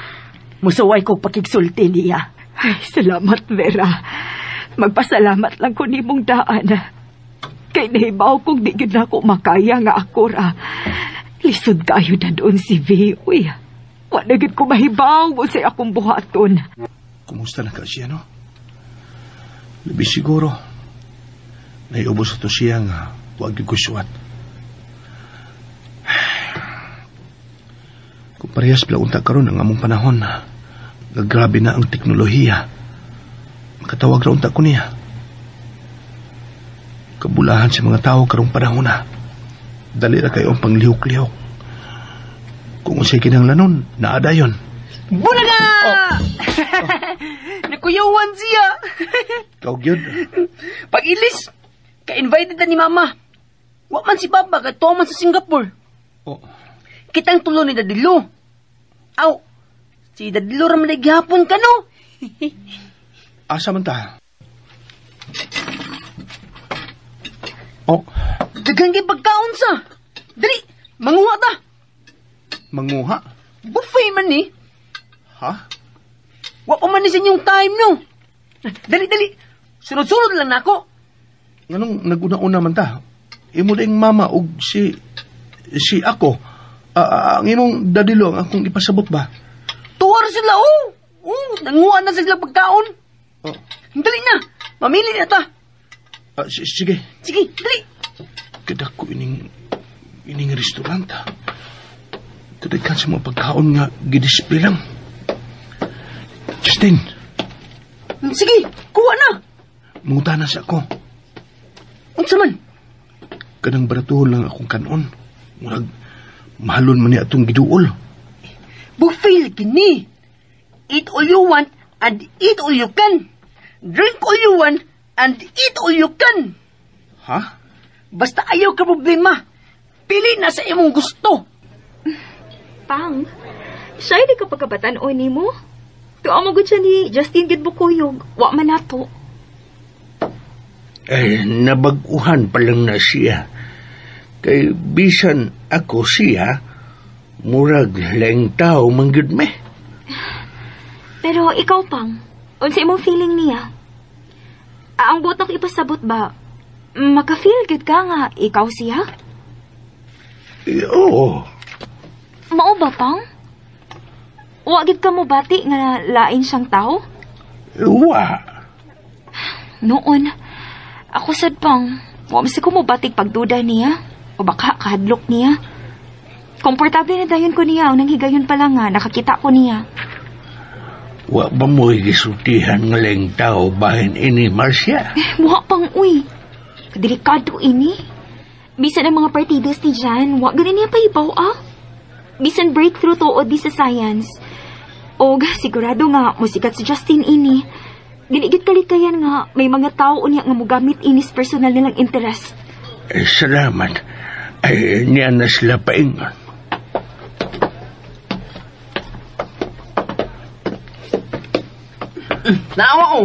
Musuway ko pakigsulti niya. Ay, salamat, Vera. Magpasalamat lang ko ni mong daan. Kay nahibaw kong di yun ako makaya nga ako ra. Lisod kayo na doon si V. Uy, wanagid ko mahibaw mo sa akong buhaton. Kumusta na ka siya, no? Labi siguro. Naiubos ito siya nga huwag ikusuat. Kung parehas pala unta karon ang among panahon, grabe na ang teknolohiya. Makatawag ra unta ko niya. Kabulahan sa mga tao karong panahon na. Dali ra kayo ang panglihok-lihok. Kung unsay kinahanglanon, naada yon. Bulaga! Nakuyawan siya. Kau gyud. Pag-ilis, ka-invited na ni Mama. Wa man si Baba, katuwa man sa Singapore. Oh. Kitang tulo ni Dadilo. Aw, si Dadilo raman ay gihapon ka, no? Asa man ta? Oh. Dagang kay pagkaon sa. Dali, manguha ta. Manguha? Buffet man ni. Ha? Wa pa man ni sa inyong time, no? Dali. Sunod-sunod lang na ako. Nganong naguna-una man ta? Imo ding mama og si ako. Ang imong dadilo ang akong ipasabot ba? Tuwar sila, oh. Nanguha na sila pagkaon. Oh. Dali na. Mamili na ta. Sige. Sige, dali. Kadak ko ining restauranta. Kadaghan sa mga pagkaon nga gidisplay lang. Justin. Sige, kuha na. Mungutanas ako. Unsa man? Kanang baratuhon lang akong kanon. Murag mahalon man ni atong giduol. Buffet kini. Eat all you want and eat all you can. Drink all you want and eat all you can. Ha? Basta ayaw ka problema. Pili na sa imong gusto. Pang, siya hindi ka pagkabatan-o ni mo. Tuwa mo siya ni Justin Gidbukuyog. Wa man nato. Ay, nabaguhan pa lang na siya. Kay bisan ako siya, murag lang tao manggid me. Pero ikaw, Pang, unsa imong feeling niya? Ang buot ako ipasabot ba, maka-feel good ka nga ikaw siya? Oo. Mao ba, Pang? Wagid ka mo bati nga lain siyang tao? Wa. Noon, ako sad, Pang, wa masi ko mo batig pagduda niya o baka kahadlok niya. Komportable na dayon ko niya o nang higayon pa lang nga nakakita ko niya. Wa ba mo gisultihan nga lang tao bahin ini, Marcia? Wa, Pang, uy. Delikado ini. Bisan ang mga partidos ni Jan, wa ganin niya pa ibaw, Bisan breakthrough to o di sa science. O sigurado nga, musikat si Justin ini. Ginigit kalikayan nga, may mga tao niya nga mogamit inis personal nilang interest. Salamat. Ay, niya na sila paingon. Naawa ko.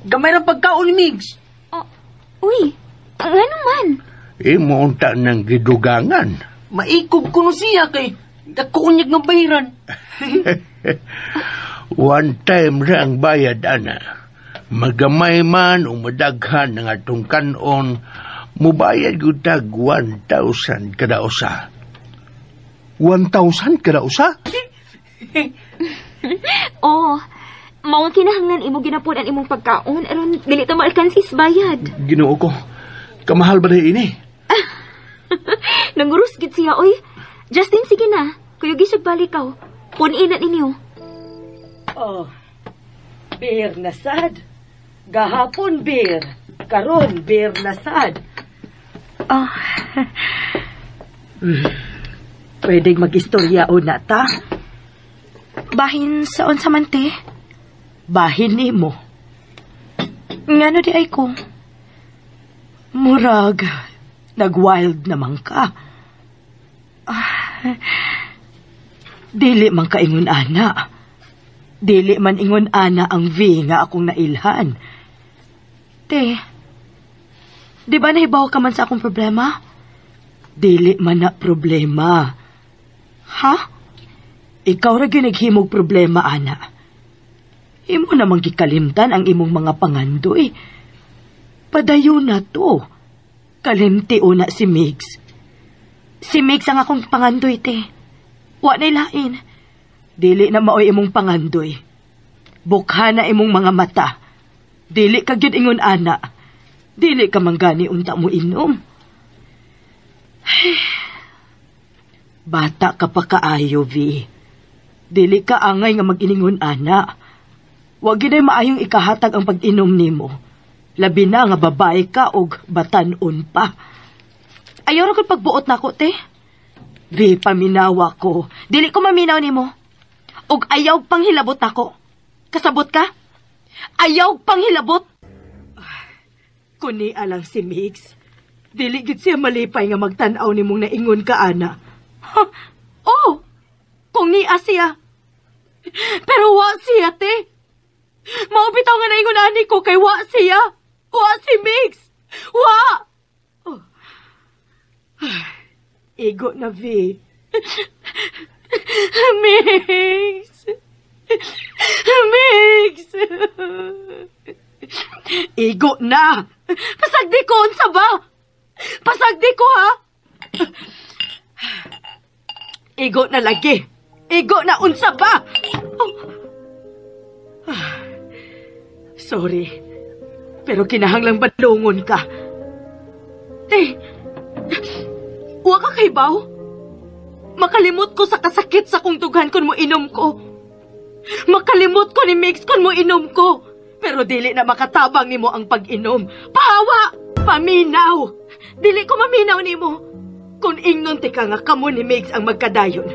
Gamay ng pagkaon ni Migs. Uy, ang ano man? Imo unta ng gidugangan. Maikob ko no siya kay dakunyag ng bahiran. One time ra ang bayad, ana. Magamay man o madaghan ng atong kanon, mubayad ko tag 1,000 kada usa. 1,000 kada usa? Oh, mao kinahanglan imo ginapunan imong pagkaon aron dili ta maalkansis bayad. Ginoo ko. Kamahal ba na ini? Nangurus gid siya oy. Justin, sige na. Kuyo gisag balikaw. Punin na ninyo. Oh, beer na sad. Gahapon beer. Karon beer na sad. Oh. Pwedeng mag-istorya o na ta? Bahin sa unsa man te? Bahin ni mo. Ngano di ay ko? Murag, nag-wild naman ka. Dili man ka ingon ana. Dili man ingon ana ang V nga akong nailhan. Te, di ba nahibaw ka man sa akong problema? Dili man na problema. Ha? Ikaw ra ginaghimog problema, ana. Imo namang gikalimtan ang imong mga pangandoy. Padayon na to. Kalimti una si Migs. Si Migs ang akong pangandoy, te. Wa na ilain. Dili na maoy imong pangandoy. Bukha na imong mga mata. Dili ka gyud ingon ana. Dili ka manggani unta mo inom. Bata ka pa kaayo, V. Dili ka angay nga mag-iningon ana. Wa gyud maayong ikahatag ang pag-inom nimo. Labi na nga babae ka og batan-on pa. Ayaw ra ko pagbuot nako, te. V, paminawa ko. Dili ko maminaw nimo. Og ayaw pang hilabot nako. Kasabot ka? Ayaw pang hilabot. Kuni alang si Migs. Dili gid siya malipay nga magtan-aw nimong naingon ka ana. Huh? Oh, kung niya siya. Pero wa siya, te. Maubitaw nga naingon ani ko kay wa siya. Wa si Migs. Wa. Oh. Igo na, V. Migs. Migs. Igo na. Pasagdi ko, unsa ba? Pasagdi ko, ha? Igo na lagi. Igo na, unsa ba? Oh. Sorry. Pero kinahanglang balungon ka. Wa ka kay baw? Makalimot ko sa kasakit sa kung tughan kon mo inom ko. Makalimot ko ni Mix kon mo inom ko. Pero dili na makatabang nimo ang pag-inom. Pahawa! Paminaw! Dili ko maminaw nimo. Kung ingnon ti ka nga kamo ni Mix ang magkadayon,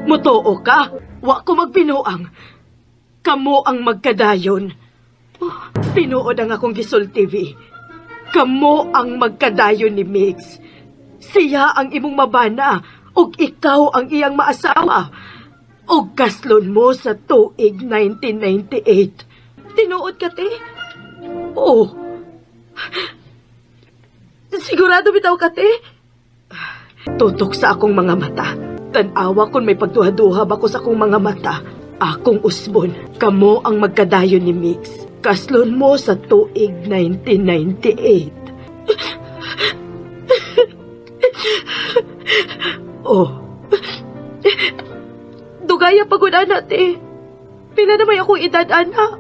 mutuo ka, wa ko magbinuang. Kamo ang magkadayon. Oh, pinuod ang akong gisulti, V. Kamo ang magkadayon ni Mix. Siya ang imong mabana, ug ikaw ang iyang maasawa. Ug kaslon mo sa tuig 1998. Tinuod ka, te? Oh. Sigurado bitaw ka, te? Tutok sa akong mga mata. Tanawa kung may pagduha-duha ako sa akong mga mata. Akong usbon, kamo ang magkadayon ni Mix. Kaslon mo sa tuig 1998. Oh. Dugaya pagod, ana, te. Pila na may akong edad, ana?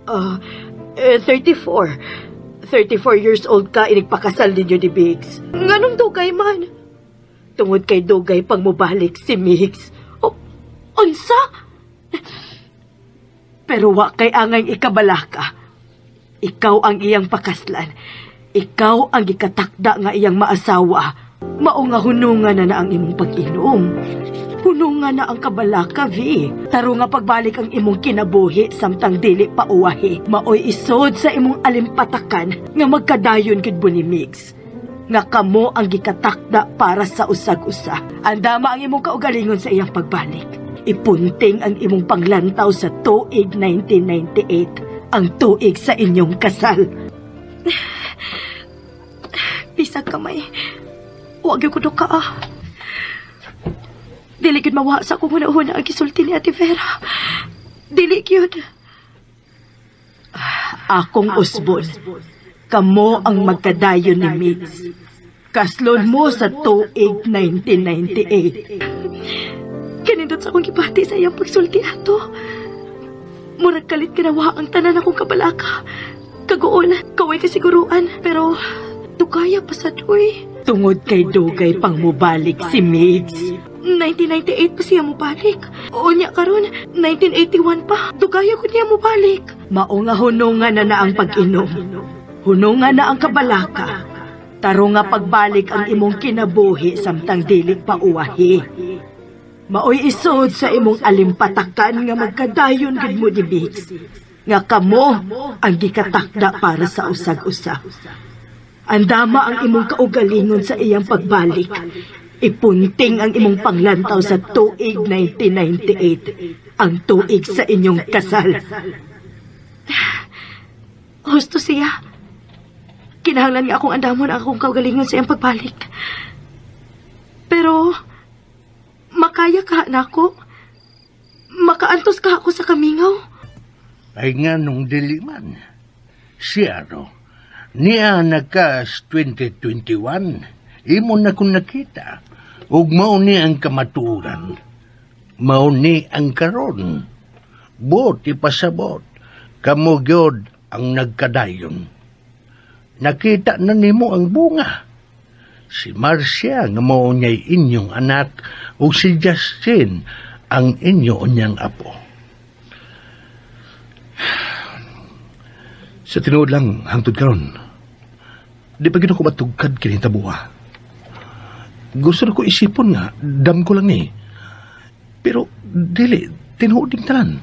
34. 34 years old ka, inigpakasal ninyo ni Migs. Nganong dugay man? Tungod kay dugay pang mubalik si Migs. Oh, unsa? Pero wa kay angay ikabala ka. Ikaw ang iyang pakaslan. Ikaw ang gikatakda nga iyang maasawa. Mao nga hunungan na ang imong pag-inom. Hunungan na ang kabalaka, V. Taro nga pagbalik ang imong kinabuhi samtang dili pa uwahi. Maoy isod sa imong alimpatakan nga magkadayon gid mo ni Migs. Nga kamo ang gikatakda para sa usag-usa. Andama ang imong kaugalingon sa iyang pagbalik. Ipunting ang imong panglantaw sa tuig 1998, ang tuig sa inyong kasal. Bisag kamay. Huwag yung kudo ka, ah. Dili yun mawa sa akong una-una ang gisulti ni Ate Vera. Dili yun. Akong usbon. Kamo ang magkadayon ni Migs. Kaslon mo sa tuig 1998. Kanindot sa akong gipati sa iyang pagsulti ato. Murag kalit ginawa ang tanan akong kabalaka. Kaguol, kaway kasiguruan, pero dugaya pa sa Joy. Tungod kay dugay pang mubalik si Migs. 1998 pa siya mubalik. O niya karon, 1981 pa. Dugaya ko niya mubalik. Mao nga hunungan na ang pag-inom. Hunungan na ang kabalaka. Taro nga pagbalik ang imong kinabuhi samtang dili pa uwahi. Maoy isod sa imong alimpatakan nga magkadayon gid mo ni Migs. Nga kamo ang gikatakda para sa usag-usag. Andama ang imong kaugalingon sa iyang pagbalik. Ipunting ang imong panglantaw sa tuig 1998, ang tuig sa inyong kasal. Husto siya. Kinahanglan nga akong andamon ang akong kaugalingon sa iyang pagbalik. Pero, makaya ka na ako? Makaantos ka ako sa kamingaw? Ay nga nung dili man. Siya niya nakas 2021, imo na kung nakita. Ug mao ni ang kamaturan. Mao ni ang karon. Bot ipasabot. Kamo gyud ang nagkadayon. Nakita na nimo ang bunga. Si Marcia nga mao niya'y inyong anak ug si Justin ang inyo niyang apo. Sa tinuod lang, hangtod karon. Di pa gino ko matugkad kinitabuha. Gusto na ko isipon nga, dam ko lang ni. Pero, dili, tinuod din talan.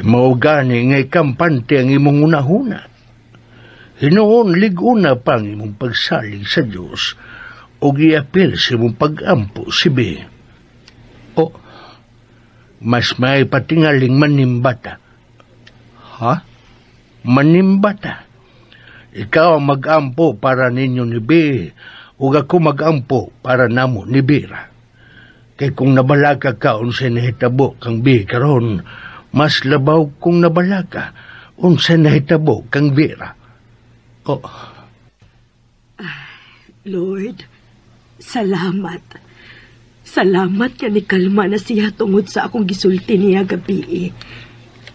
Mao gani ngay kampante ang imong unahuna. Hinoon liguna pang imong pagsalig sa Dios o giapil sa imong pag-ampo si B. O, mas may patingaling manimbata. Ha? Manimbata. Ikaw ang mag-ampo para ninyo ni B o ako mag-ampo para namo ni Bira. Kay kung nabalaga ka unsay nahitabo kang B karon, mas labaw kung nabalaga unsay nahitabo kang Bira. Oh. Lord, salamat. Salamat ka ni kalma na siya tungod sa akong gisulti niya gabi.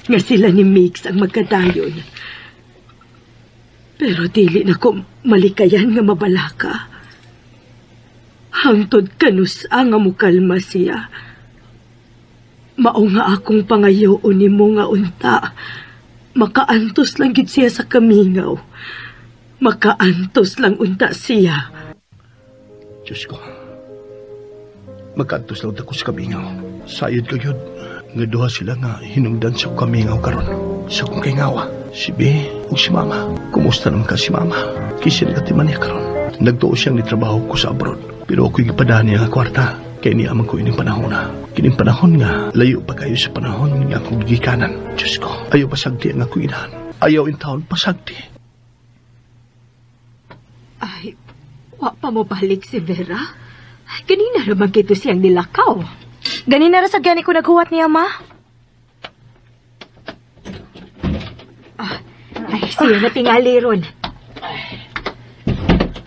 Nga sila ni Migs ang magkadayon. Pero dili na ko malikayan nga mabalaka. Hangtod kanus nga mukalma siya. Mao nga akong pangayoon ni mo nga unta. Makaantos lang gid siya sa kamingaw. Makaantos lang unta siya. Diyos ko. Makaantos lang ako sa kamingaw. Sayod ko yun. Nga duha sila nga hinungdan sa kamingaw karon. Sa kong kaingawa. Si B o si Mama. Kumusta naman ka si Mama? Kisin ka timan niya karon. Nagtuo siyang nitrabaho ko sa abroad. Pero ako'y gipadahan niya nga kwarta. Kaya niyaman ko ining panahon na. Kining panahon nga, layo pa kayo sa panahon nga akong gikanan. Diyos ko, ayaw pasagdi ang akong inahan. Ayaw in taon pasagdi. Ay, wa pa mo balik si Vera? Ganina naman kito siyang nilakaw. Ganina ra sa gani ko naghuwat niya, Ma. Ay, siya na tingali ron.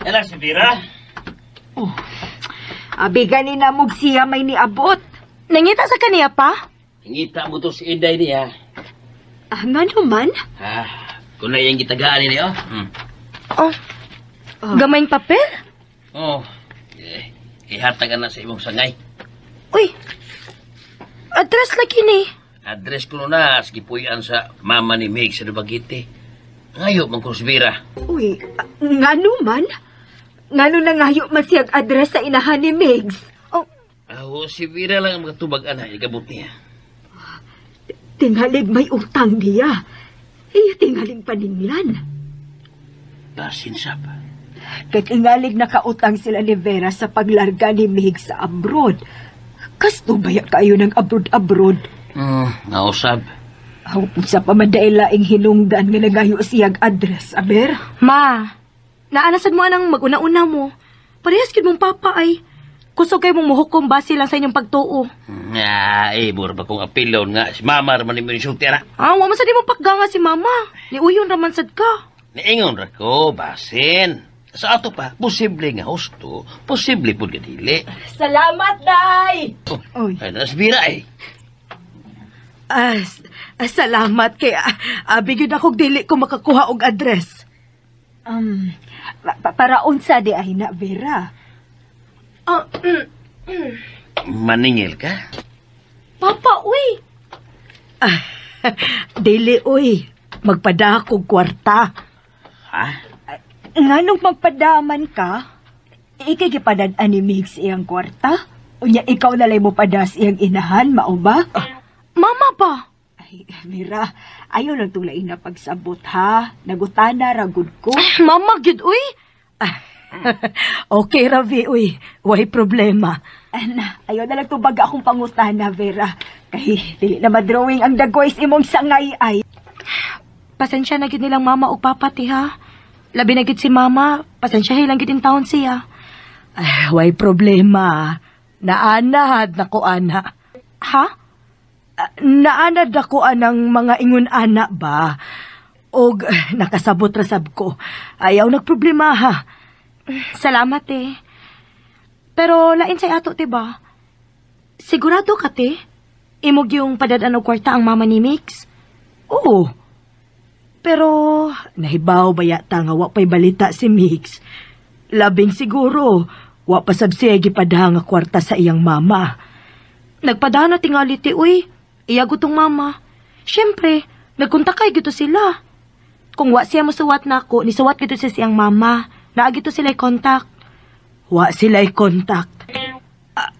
Yan si Vera. Oh, abi ganina mog siya may niabot. Nangita sa kaniya pa? Ngita mo to si Inday niya. Nga naman? Kung na yung gitagaan niya, Oh. Gamayng papel? Ihatagan na sa imong sangay. Uy. Address lagi ni. Address ko na, gipuyan sa mama ni Meg sa Dubaguete. Ngayon, mangkusbira. Uy, nga naman? Nga na ngayo man siyang address sa inahan ni Migs. Si Vera lang ang magtubag na, igabot niya. Tingalig may utang niya. Tingalig paninglan. Basinsap. Tingalig nakautang sila ni Vera sa paglarga ni Migs sa abroad. Kasto baya kayo ng abroad-abroad? Nausab. Sa pamadaelaing hinungdan nga nagayo siyang address, aber? Ma, naanasad mo anang mag-una-una mo. Parehas kid mong papa ay. Kusog kayo mong muhukom base lang sa inyong pagtuo. Bura ba kong apilon nga. Si Mama raman ni mo insulti na. Wa man sad imong pagganga si Mama. Niuyon raman sad ka. Niingon ra ko, basin. Sa ato pa, posible nga husto, posible po gadili. Salamat, Day! Oy. Ay, nasbira eh. Salamat kay abigid akong dili ko makakuha og address. Para unsa di ay na, Vera? Maningil ka? Papa, uy! Dili, uy. Magpadakog kwarta. Ha? Nganong magpadaman ka? Ikigipadad ni Migs iyang kwarta? Unya ikaw nalay mo padas iyang inahan, mao ba? Mama ba? Ay, Vera, ayaw lang tulay na pagsabot, ha? Nagutana, ragod ko. Mama, gid, uy! Okay, Ravi, uy. Way problema. Ayaw na lang tubag akong pangutana, Vera. Kay, dili na madrawing ang dagoys imong sangay ay. Pasensya na gid nilang mama o papa ti ha. Labi na gid si mama, pasensya lang gid in taon siya. Way problema. Naanad na ko, ana. Ha? Naanad ako anang mga ingon ana ba? Og nakasabot rasab ko. Ayaw nagproblema ha. Salamat eh. Pero lain say ato ti ba? Sigurado ka ti? Imog yung padadaan og kwarta ang mama ni Mix? Oo. Pero nahibaw ba yata nga wa pa'y balita si Mix? Labing siguro, wa pa sab siya gipadha nga kwarta sa iyang mama. Nagpadana tingali ti uy. Iya gutong mama. Siyempre, nagkontak kay gito sila. Kung wa siya musuwat na ako, nisuwat gito siya siyang mama. Naagi to sila'y kontak. Wa sila'y kontak.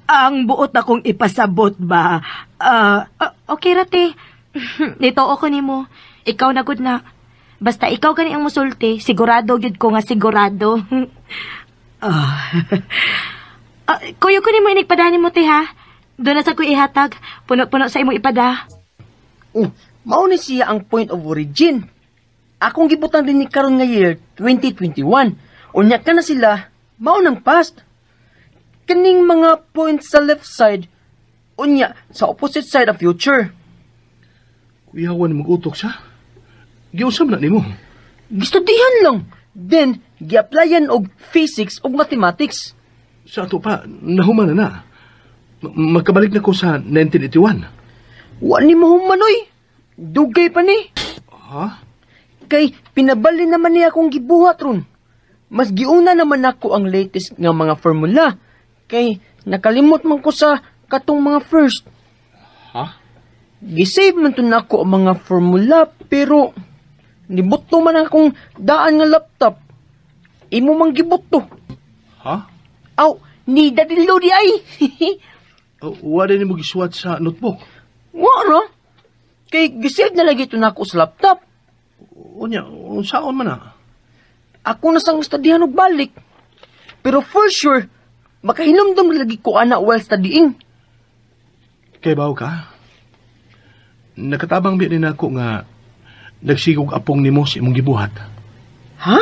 Ang buot akong ipasabot ba? Okay rate. Nito ako nimo. Ikaw na good na. Basta ikaw gani ang musulti, sigurado gid ko nga sigurado. Kuyo ko nimo inigpadani mo ti ha. Doon na sa ko ihatag. Puno-puno sa imo ipada. Mao ni siya ang point of origin. Akong gibutang din ni karon nga year 2021. Unya ka na sila, mao nang past. Kaning mga points sa left side, unya sa opposite side of future. Kuyawan mag-utok siya. Giusam na nimo. Gistudihan lang. Then, gi-applyan og physics og mathematics. Sa ato pa, nahuman na. Magkabalik na ko sa 1981. Wa ni mahumanoy. Dugay pa ni. Ha? Kay pinabali naman niya akong gibuhat ron. Mas giuna naman ako ang latest nga mga formula. Kay nakalimot man ko sa katong mga first. Ha? Gisave man to na ako ang mga formula, pero nibuto man akong daan nga laptop. Imo mang gibuto. Ha? Aw, ni dadilo di ay. Wala ni mo gisuwat sa notebook. Wala. Kay gisave na lagi to na ako sa laptop. Unya, unsaon man na? Ako na sang studyhan og balik. Pero for sure, makahinumdum lagi ko ana while studying. Kay baw ka? Nakatabang biya na ako nga nagsigog apong nimo sa imong gibuhat. Ha?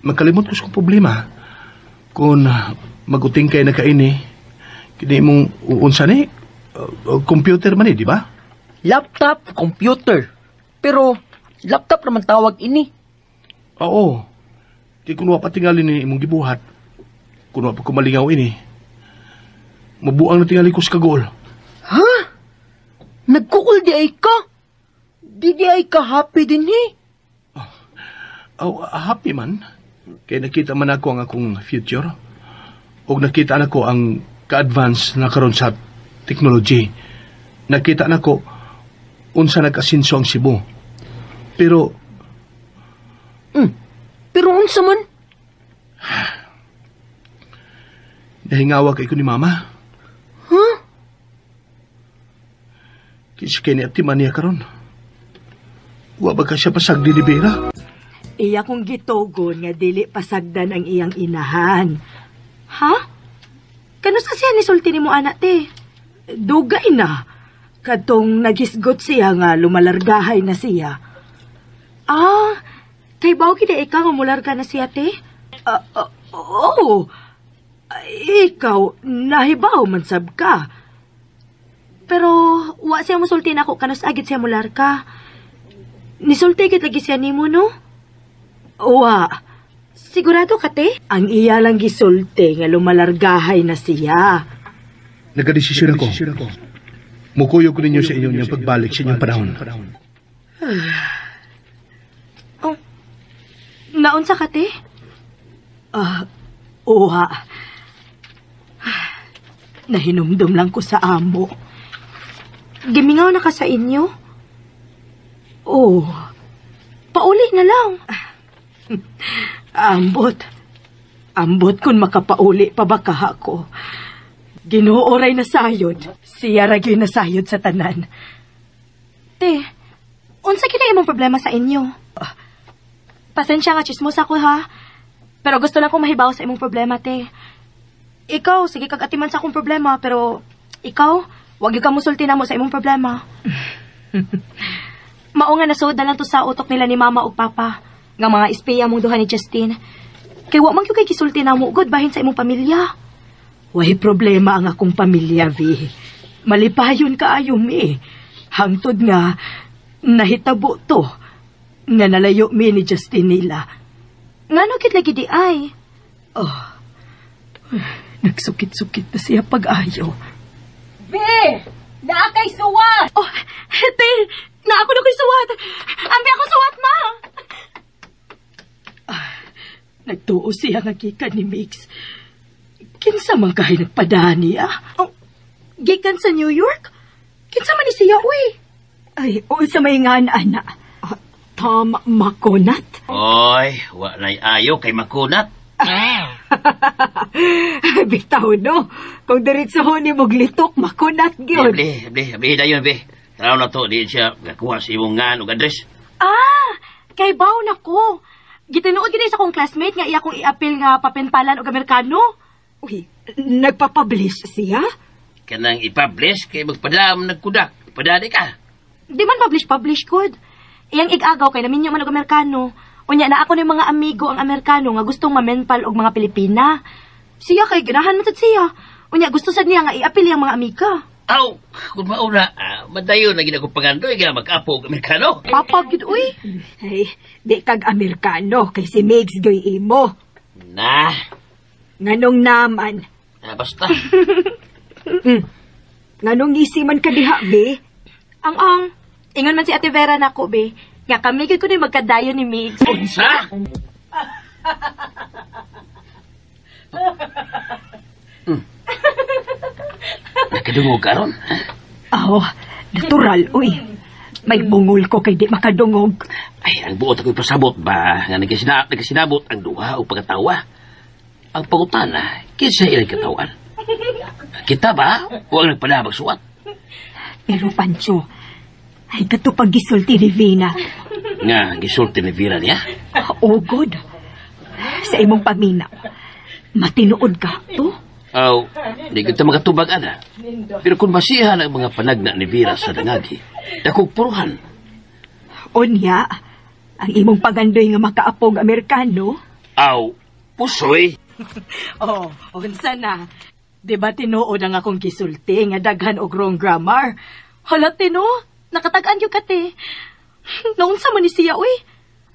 Magkalimot ko sa problema. Kung maguting kay na kaini, kini mong uunsa ni? Computer man di ba? Laptop, computer. Pero, laptop naman tawag ini. Oo. Kaya kung pa tingali ni imong gibuhat, kung pa kumalingaw ini, mabuang na tingali ko sa kagol. Ha? Nagkukul di ay ka? Di ay ka happy din eh? Happy man. Kaya nakita man ako ang akong future. O nakita na ko ang ka-advance na karon sa technology. Nakita na ko unsa nag-asinso ang Cebu. Pero unsa man? Nahingawa kay ko ni Mama. Huh? Kisa kay ni Atiman niya karon. Wa ba ka siya pasagdi ni Vera? Iya kong gitugon nga dili pasagdan ang iyang inahan. Ha? Kano sa siya ni sulti ni mo anak te? Dugay na. Katong nagisgot siya nga lumalargahay na siya. Kay bawo gid ikaw nga mularga na siya te? Oo. Ikaw, nahibaw man sab ka. Pero wa siya musulti na ako kanos agit siya mularga. Nisulti gid lagi siya nimo no? Wa. Sigurado ka, te? Ang iya lang gisulti nga lumalargahay na siya. Nagadesisyon ako. Mukuyog ko ninyo sa inyo niyang pagbalik sa inyong panahon. Oh, naunsa ka, te? Uha. Nahinumdum lang ko sa amo. Gimingaw na ka sa inyo? Oh, Pauli na lang. Ambot kun makapauli pa ba kaha ko. Ginuoray na sayod. Siya ragyoy na sayod sa tanan. Te, unsa kina imong problema sa inyo? Pasensya nga chismos ako ha. Pero gusto lang kong mahibaw sa imong problema, te. Ikaw, sige kag atiman sa akong problema, pero ikaw, wag yung ka musulti na mo sa imong problema. Mao nga nasud na lang to sa utok nila ni mama ug papa, nga mga espeya mong duha ni Justine. Kay wa man gyud kay gisulti na mo ugod bahin sa imong pamilya. Way problema ang akong pamilya, Vi. Malipayon kaayo, mi. Hangtod nga, nahitabo to, nga nalayo mi ni Justine nila. Ngano gid lagi di ay? Nagsukit-sukit na siya pag-ayo. Be! Naakay suwat! Oh, te, na ako na ko'y suwat. Ambi ako suwat, ma! Nagtuo siya nga gikan ni Mix. Kinsa man kahay nagpadaan niya? Oh, gikan sa New York? Kinsa man ni siya, uy? Ay, o sa may nga ana. Tom Makunat? Oy, wa na'y ayo kay makunat. Bitaw no. Kung diretso ho ni Muglitok, Makunat gyud. Abli, dayon, be. Taraw na to, di siya kakuha sa imong nga og address. Kay baw na ko. Gitinuod gid sa akong classmate nga iya kong i-appeal nga papenpalan og Amerikano. Uy, nagpapublish siya? Kanang i-publish kay magpadam nagkudak. Padali ka. Di man publish good. Iyang igagaw kay naminyo man og Amerikano. Unya na ako ni mga amigo ang Amerikano nga gustong mamenpal og mga Pilipina. Siya kay ganahan man sad siya. Unya gusto sad niya nga i-appeal ang mga amiga. Aw, kung mauna, madayon na ginagong pangandoy, kaya mag-apo og Amerikano. Papa, gid, uy. Ay, di kag Amerikano, kay si Migs goy imo. Na. Nganong naman. Basta. Nganong isi man ka diha, be? Ang, ingon man si Ate Vera na ko, be. Nga kami, gid ko na magkadayon ni Migs. Unsa? Nakadungog ka ron, ha? Natural, uy. May bungol ko kay di makadungog. Ay, ang buot ako'y pasabot ba nga nagkasinabot ang duha o pagkatawa. Ang pangutana, kinsa ilang katawan. Kita ba? Huwag nagpadabag suwat. Pero, Pancho, ay kato pag gisulti ni Vina. Nga, gisulti ni Vera niya? Oh, good. Sa imong pamina. Matinuod ka, to? Aw, di kita makatubag, ana. Pero kung basihan ang mga panagna ni Vera sa dangagi, dakog puruhan. Onya, ang imong pagandoy nga makaapog Amerikano? Aw, pusoy. Unsa na? Di ba tinuod ang akong gisulti nga daghan og wrong grammar? Hala, Tino. Nakatagaan yung kate. Naunsa man ni siya, uy.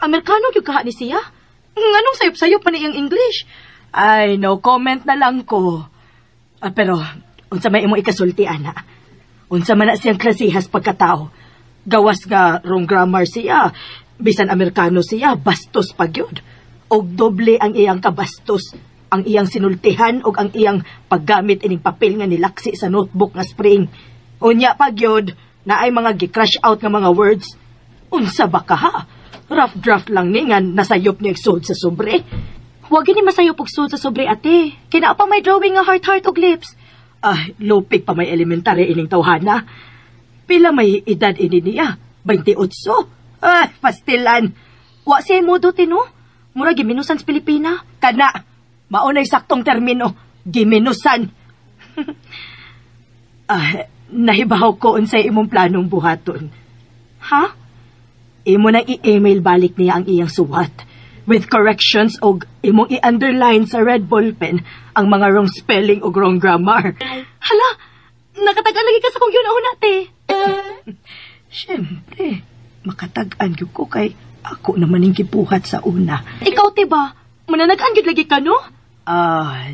Amerikano yung kaha ni siya. Nganong sayop-sayop pa niyang English? Ay, no comment na lang ko. Pero, unsa may imong ikasulti, ana? Unsa man na siyang klasihas pagkatao? Gawas nga wrong grammar siya. Bisan Amerikano siya, bastos pa gyud. Og doble ang iyang kabastos. Ang iyang sinultihan og ang iyang paggamit ining papel nga nilaksi sa notebook nga spring. Unya pa gyud na ay mga gi-crash out nga mga words. Unsa ba ka ha? Rough draft lang ni nga nasayop niya sud sa sobre. Huwag ni masayop og sud sa sobre, ate. Kaya pa may drawing nga heart og lips. Lupik pa may elementary ining tawhana. Pila may edad ini niya? 28. Pastilan. Wa siya modo, Tino. Mura giminusan sa Pilipina. Kana, maunay saktong termino. Giminusan. Nahibaw ko unsay imong planong buhaton. Ha? Imo na i-email balik niya ang iyang suwat. With corrections og imong i-underline sa red ballpen ang mga wrong spelling o wrong grammar. Hala, nakatagan lagi ka sa kong yun ako nate. Siyempre, makatag-an ko kay ako naman yung gibuhat sa una. Ikaw, tiba? Mananagaan gyud lagi ka, no?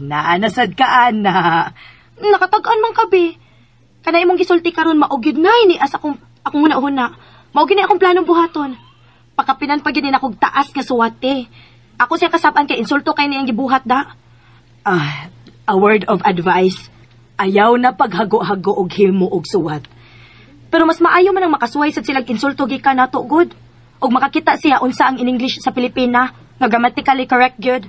Naanasad ka, ana. Nakatag-an man kabi. Kana imong gisulti karon mao gyud na ini as akong huna-huna. Mao gyud akong planong buhaton. Pakapinan pa gyud akong taas nga suwate. Ako siya kasab-an kay insulto kay niyang gibuhat da. A word of advice. Ayaw na paghago-hago og himo og suwat. Pero mas maayo man ang makasuway sa silang insulto gikan nato good. Og makakita siya unsa ang in English sa Pilipina nga grammatically correct gyud.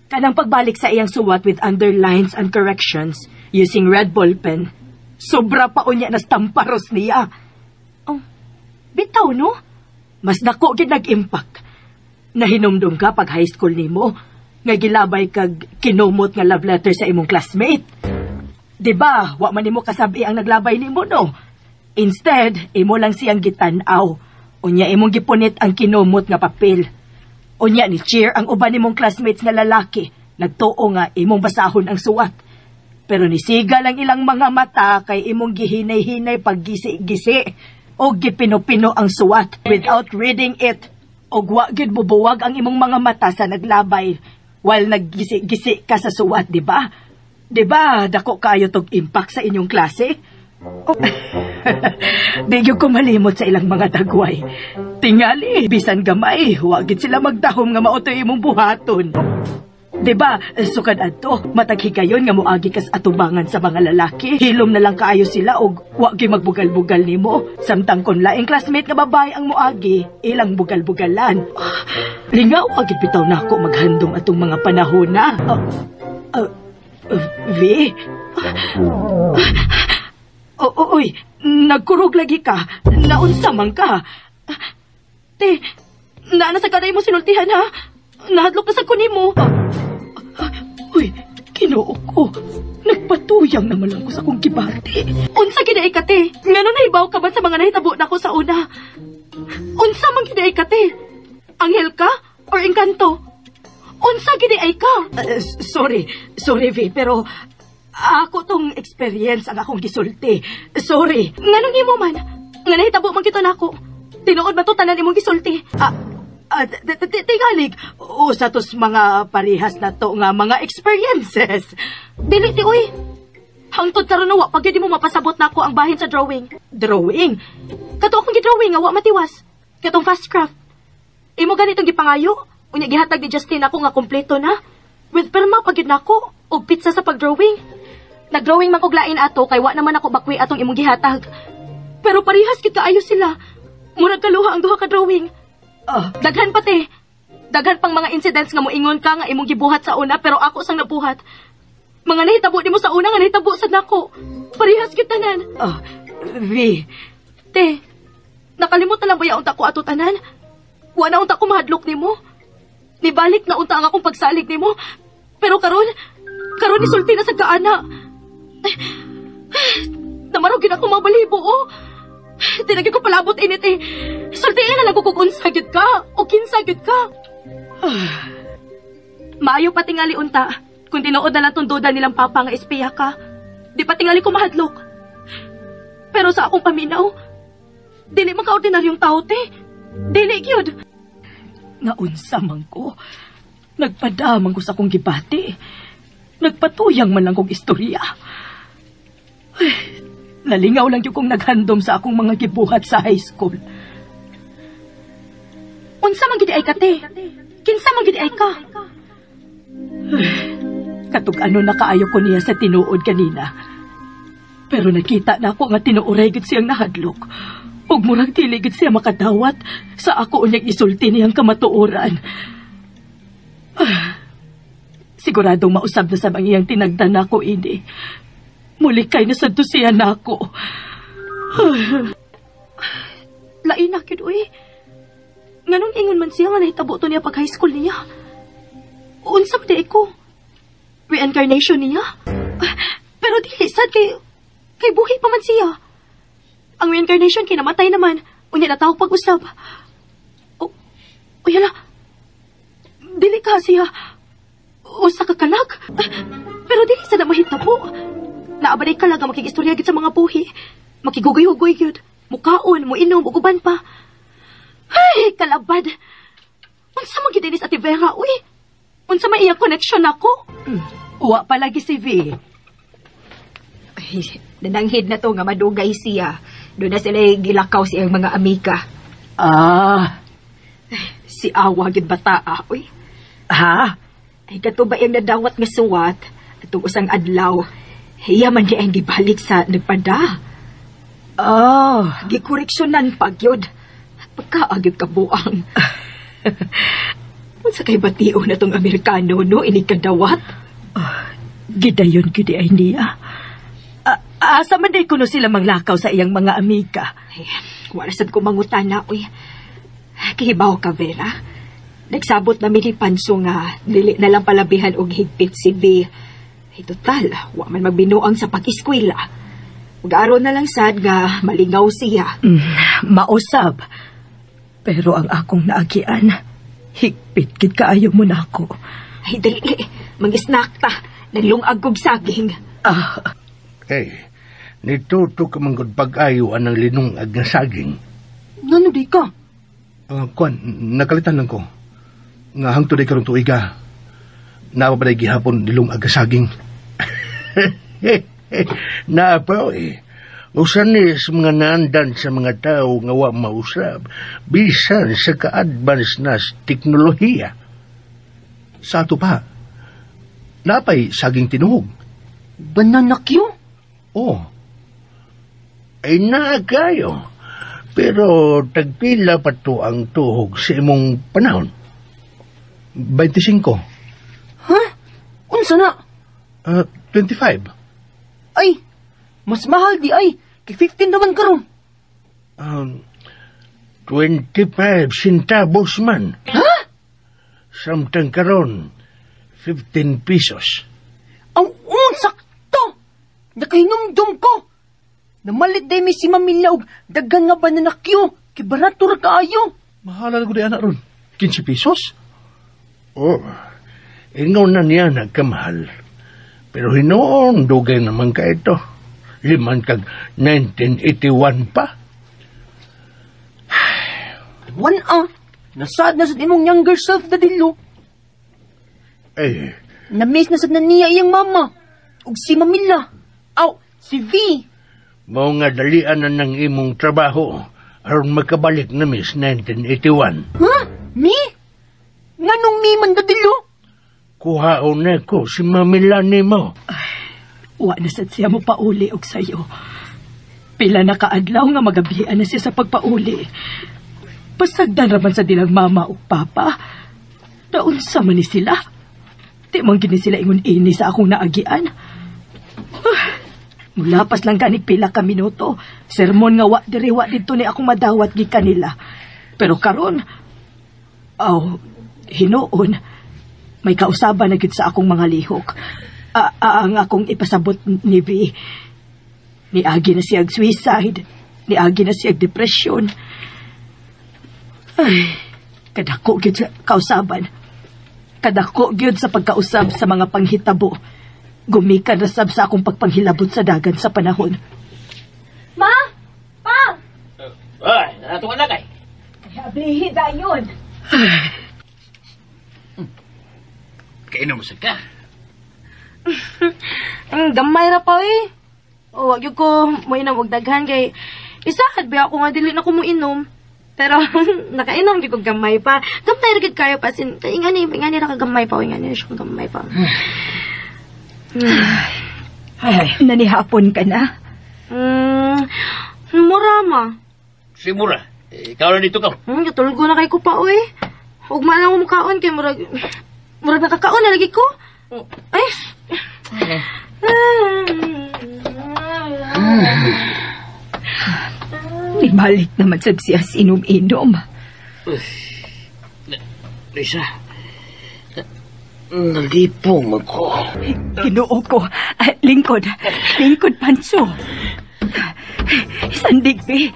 Kanang pagbalik sa iyang suwat with underlines and corrections using red ballpen, sobra pa unya na stamparos niya. Oh, bitaw no? Mas dako gid nag-impact. Nahinumdum ka pag high school nimo nga gilabay kag kinumot nga love letter sa imong classmate. Diba, wa man nimo kasabi ang naglabay nimo no? Instead, imo lang siyang gitan-aw. Unya imong gipunit ang kinumot nga papel. Unya ni cheer ang uban nimong classmates nga lalaki. Nagtuo nga imong basahon ang suwat. Pero nisiga lang ilang mga mata kay imong gihinay-hinay paggisi-gisi o gipino-pino ang suwat without reading it. O wa gid bubuwag ang imong mga mata sa naglabay while naggisi-gisi ka sa suwat, di ba? Di ba, dako kayo tog impact sa inyong klase? Di ko malimot sa ilang mga dagway. Tingali, bisan gamay, wagit sila magdahom nga maotoy imong buhaton. Diba, sukad adto, mataghigayon nga moagi kas atubangan sa mga lalaki. Hilom na lang kaayo sila og wagi magbugal-bugal nimo. Samtang kon laing classmate nga babae ang moagi, ilang bugal-bugalan. Lingaw agid bitaw nako maghandom atong mga panahon na. V? Oy, nagkurog lagi ka. Naunsa man ka. Te, naana sa kaday mo sinultihan ha? Nahadlok na sa kunin mo. Uy, Ginoo ko. Nagpatuyang naman lang ko sa kong gibati. Unsa giday ka, te? Ngano nahibaw ka ba sa mga nahitabo na ko sa una? Unsa man giday ka, te? Anghel ka? Or engkanto? Unsa giday ka? Sorry, V, pero ako tong experience ang akong gisulti. Sorry. Nganong imo man? Nga nahitabo man kita nako. Tinuod ba to tanan imong gisulti? Tingalig. Sa tos mga parihas na to nga mga experiences. Dili ti uy. Hangtod karon wa pag di mo mapasabot nako ang bahin sa drawing. Drawing? Kato akong gidrawing nga wa matiwas. Katong fast craft. Imo ganitong gipangayo. Unya gihatag ni Justin ako nga kompleto na. With perma pagid nako og pizza sa pagdrawing. Nagdrawing man kog lain ato kay wa naman ako bakwi atong imong gihatag. Pero parihas gid kaayo sila. Murag kaluha ang duha ka drawing. Daghan pati. Daghan pang mga incidents nga moingon ka nga imong gibuhat sa una pero ako sang nabuhat. Mga nahitabo nimo sa una nga nahitabo sad nako. Parihas gid tanan. V. Te, nakalimot na lang ba ya unta ko ato tanan? Wa na unta ko mahadlok nimo. Nibalik na unta ang akong pagsalig nimo. Pero karon isulti na sa kaana. Namarugin ako mga balibo, oh. Tinagin ko palabot init, eh. Sultiin na lang kukukunsa gyud ka. O kinsa gyud ka. Maayo pa tingali unta. Kung tinuod na lang tong duda nilang papa nga espiya ka. Di pa tingali ko mahadlok. Pero sa akong paminaw, dili man ka ordinaryong tao, te. Dili gyud. Naunsa man ko. Nagpadamang ko sa akong gibati. Nagpatuyang man lang kong istorya. Nalingaw lang yung kong naghandom sa akong mga gibuhat sa high school. Unsa man gid ay ka, te? Kinsa man gid ay ka? Katug ano nakaayo ko niya sa tinuod kanina. Pero nakita na ako nga tinuoray gid siyang nahadlok. Ug murag dili gid siya makadawat sa ako unyang isulti niyang kamatuoran. Siguradong mausab na sa iyang tinagdan nako ini. Mulikay na sa siya nako. Lain na gyud uy. Nganong ingon man siya nga nahitabo to niya pag high school niya? Unsa man ko? Reincarnation niya? Pero dili sad kay buhi pa man siya. Ang reincarnation kinamatay naman. Unya na tawag pag-usab. O yala. Dili ka siya. O sa kakalag. Pero dili sa na mahitabo. Naabalay ka lang ang makikistorya gid sa mga buhi. Makigugoy-hugoy gyud. Mukaon, muinom, uguban pa. Ay, kalabad. Unsa man gid sa Tivera, uy. Unsa may iyang koneksyon ako? Wa palagi si V. Ay, nananghid na to nga madugay siya. Doon na sila gilakaw siyang mga amika. Ah, Si Awa gid bataa, uy. ha? Ay kato ba yung nadawat nga suwat? Atong usang adlaw. Hiya man di ang gibalik sa nagpada. Oh, Gikoreksyonan pagyod. Pagkaagyod kabuang. Unsa kay batio na tong Amerikano no ini kadawat? gidayon gidi ay niya. Asa man day kuno sila manglakaw sa iyang mga amiga. Ay, wala sad ko mangutana uy. Kihibaw ka Vera. Nagsabot na ni Panso nga dili na lang palabihan og higpit si B. Ay total, wa man magbinuang sa pag-eskwela. Mag-aaron na lang sad nga malingaw siya. Mausab. Pero ang akong naagian, higpit gid kaayo mo na ako. Ay dali, mag-snack ta. Naglungag kog saging. Nituto ka manggod pag-ayo anang linungag nga saging. Nano di ka? Kwan, nakalitan lang ko. Nga hangtod ay karong tuiga. Napapaday gihapon nilungag nga saging. Napa usan ni sa mga naandan sa mga tao nga wa mausab bisan sa ka-advance na teknolohiya. Sa ato pa, napay saging tinuhog. Bananakyo? Oh. Ay naakayo. Pero tagpila pa to ang tuhog sa imong panahon. 25. Ha? Unsa na? 25. Ay, mas mahal di ay. Kay 15 naman karon. 25 centavos man. Ha? Samtang karon, 15 pesos. Ang sakto! Nakahinumdum ko! Namalit day may si Mamilaw, dagan nga ba nanakyo? Kibarato ra kaayo. Mahala na ko di anak ron. 15 pesos? Oh, ingaw na niya nagkamahal. Pero hinoon, dugay naman ka ito. Liman kag 1981 pa. Nasad na sa imong younger self na dilo. Na-miss na sa niya iyang mama. Ug si Mamila. Aw, si V. Mao nga dalian na ng imong trabaho aron makabalik na Miss 1981. Ha? Mi? Nganong mi man dadilo? Kuhaon na ko si Mamila ni mo. Wa na sad siya mo pauli og sayo. Pila na kaadlaw nga magabihan na siya sa pagpauli. Pasagdan raman sa dilang mama ug papa. Daon sa man ni sila. Di man gini sila ingon ini sa akong naagian. Mulapas lang ganig pila ka minuto. Sermon nga wa diri wa didto ni akong madawat gi kanila. Pero karon, hinoon, may kausaban na gyud sa akong mga lihok. Ang akong ipasabot ni V. Niagi na siyag suicide. Niagi na siyag depression. Ay, kadako gyud sa kausaban. Kadako gyud sa pagkausab sa mga panghitabo. Gumikan na sab sa akong pagpanghilabot sa dagan sa panahon. Ma! Pa! Ay, natungan na kay. Ablihi dayon. Kainom sa ka. Ang gamay ra pa eh. O, wag yun ko mo inom og daghan kay isahad ba ako nga dili na ko mo inom. Pero nakainom gyud ko gamay pa. Gamay ra gid kayo pa sin ingani ra ka gamay pa, ingani siya gamay pa. Nanihapon ka na? Mura ma. Si Mura, ikaw na dito ka. Tulgo na kay ko pa oy. Ug man lang mo kaon kay murag nakakaon na lagi ko. Ay. Ibalik naman sa siya sinom-inom. Lisa, nalipong ako. Ginoo ko. Lingkod Panso. Sandig, be.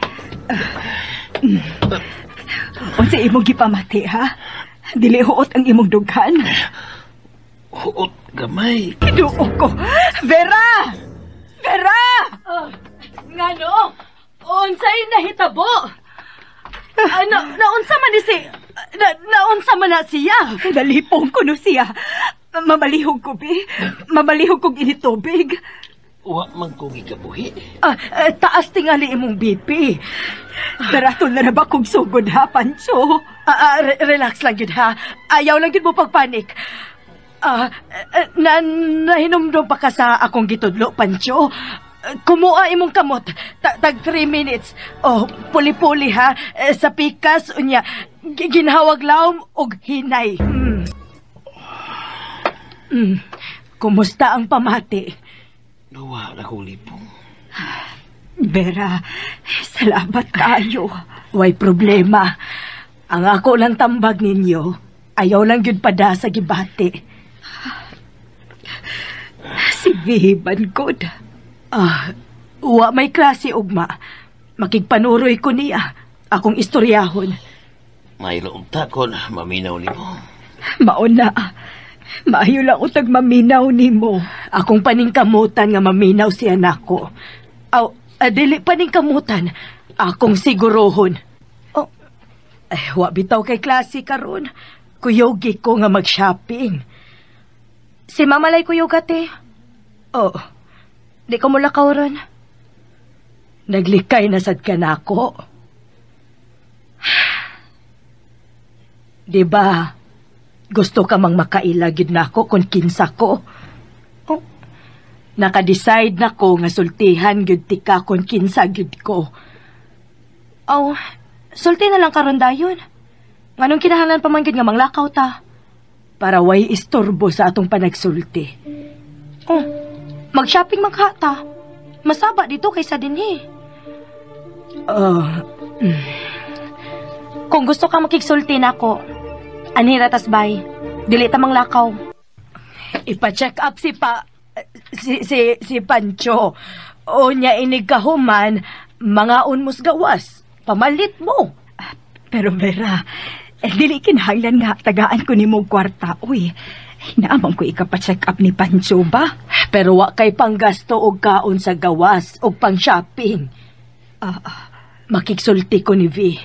Unsa imong gipamati, ha? Dili huot ang imong dughan. Huot gamay. Ginoo ko. Vera! Ngano? Unsay nahitabo? Naunsa man ni si Naunsa man na siya? Nalipong ko no siya. Mamalihog ko, be. Mamalihog ko ginitubig. Wa man ko gigabuhi. Taas tingali imong BP. Daratol na ba kong sugod ha, Pancho? Relax lang yun ha. Ayaw lang yun mo pagpanik. Nahinumdum pa ka sa akong gitudlo, Pancho. Kumuha imong kamot. Tag 3 minutes. Puli-puli ha. Sa pikas, unya, ginhawag laom og hinay. Kumusta ang pamati? Nawa na kong lipong. Vera, salamat kayo. Way problema. Ang ako lang tambag ninyo, ayaw lang yun pada sa gibati. Si Vivan Good. Wa may klase ugma. Makigpanuroy ko niya. Akong istoryahon. May launta ko na maminaw ni mo. Mauna. Maayo lang utag maminaw ni mo. Akong paningkamutan nga maminaw siya nako. Dili paningkamutan. Akong sigurohon. Wa bitaw kay klase karon. Kuyogi ko nga mag-shopping. Si Mamalay kuyogate. Di ko mula kauron. Naglikay na sad ka nako. Diba? Gusto ka mang makailagid na ako kung kinsa ko. Naka-decide na ko nga sultihan gyud ti ka kung kinsa gyud ko. Sulti na lang karon dayon. Nganong kinahanglan pa man gyud nga manglakaw ta? Para way istorbo sa atong panagsulti. Mag-shopping maghata. Masaba dito kaysa dinhi. Kung gusto ka makigsulti na ko, anhira tas bay. Dili ta manglakaw. Ipa-check up si Pancho. O nya inig kahuman, mga unmos gawas. Pamalit mo. Pero Vera, dili kinahanglan nga tagaan ko ni mong kwarta. Uy, naamang ko ikapacheck up ni Pancho ba? Pero wa kay panggasto og kaon sa gawas og pang shopping. Makigsulti ko ni V.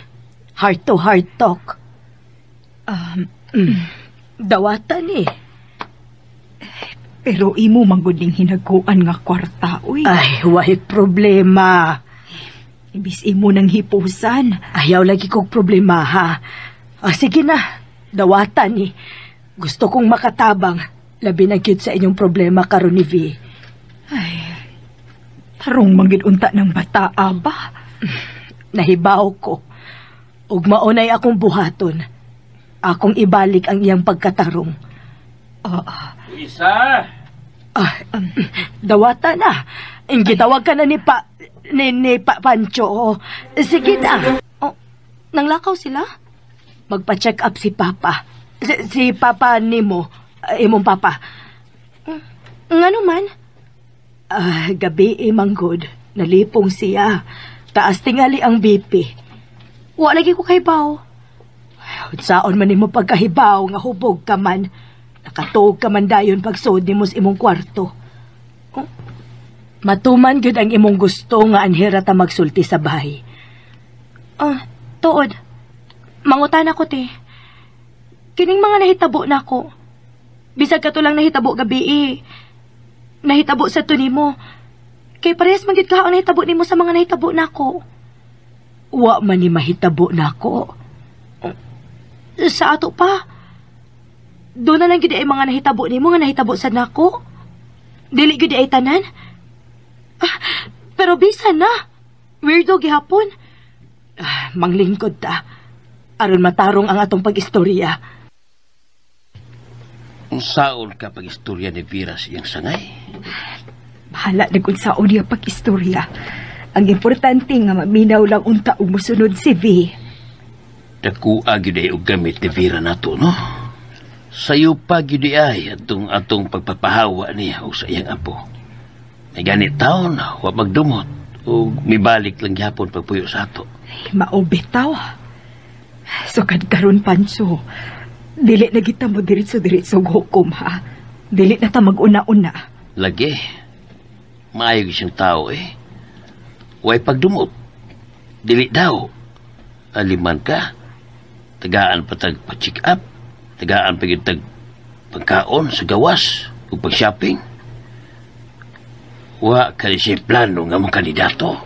Heart to heart talk. Dawatan eh. Pero imo mangguding hinaguan nga kwarta, uy. Ay, way problema. Ibis imo nang hipusan. Ayaw lagi kong problema, ha? Sige na, dawatan eh. Gusto kong makatabang. Labi na cute sa inyong problema karon ni V. Ay, tarong manggid unta ng bataa ba? Nahibaw ko. Ug maunay akong buhaton. Akong ibalik ang iyang pagkatarong. Isa! Dawata na. Gitawag ka na ni Pancho. Sige na. Nanglakaw sila? Magpa-check up si Papa. Si Papa nimo. Imong Papa. Ngano man? Gabi manggod. Nalipong siya. Taas tingali ang BP. Wa lagi ko kahibaw. Saon man nimo pagkahibaw nga hubog ka man. Nakatuog ka man dayon pagsod nimo sa imong kwarto. Matuman gyud ang imong gusto nga anhira ta magsulti sa bahay. Tuod. Mangutan ako te. Kining mga nahitabo nako. Bisag ka to lang nahitabo gabi Nahitabo sa to nimo. Kay parehas man gyud ka ang nahitabo nimo sa mga nahitabo nako. Wa man ni mahitabo nako. Sa ato pa. Doon na lang gid ay mga nahitabo nimo nga nahitabo sad nako. Dili gid ay tanan. Pero bisan na. Weirdo gihapon. Manglingkod ta. Aron matarong ang atong pag-istorya. Saon ka pag-istorya ni Vera siyang sangay? Bahala na kung saon niya pag-istorya. Ang importante nga maminaw lang unta umusunod si V. Dakua gyud ay og gamit ni Vera nato, no? Sayo pa gyud ay atong pagpapahawa niya o sa iyang apo. May ganit taon, wa magdumot o mibalik lang gyapon pagpuyo sa ato. Maobitaw. Sukad karon Pancho. Dili na kita mo diritso-diritso hukom, ha? Dili na ta mag-una-una. Lagi. Maayog siyang tao, eh. Way pagdumot. Dili daw. Aliman ka. tagaan patag pa-check up, tagaan pagitag pagkaon sa gawas o pag-shopping. Wa ka siya plano nga mong kandidato.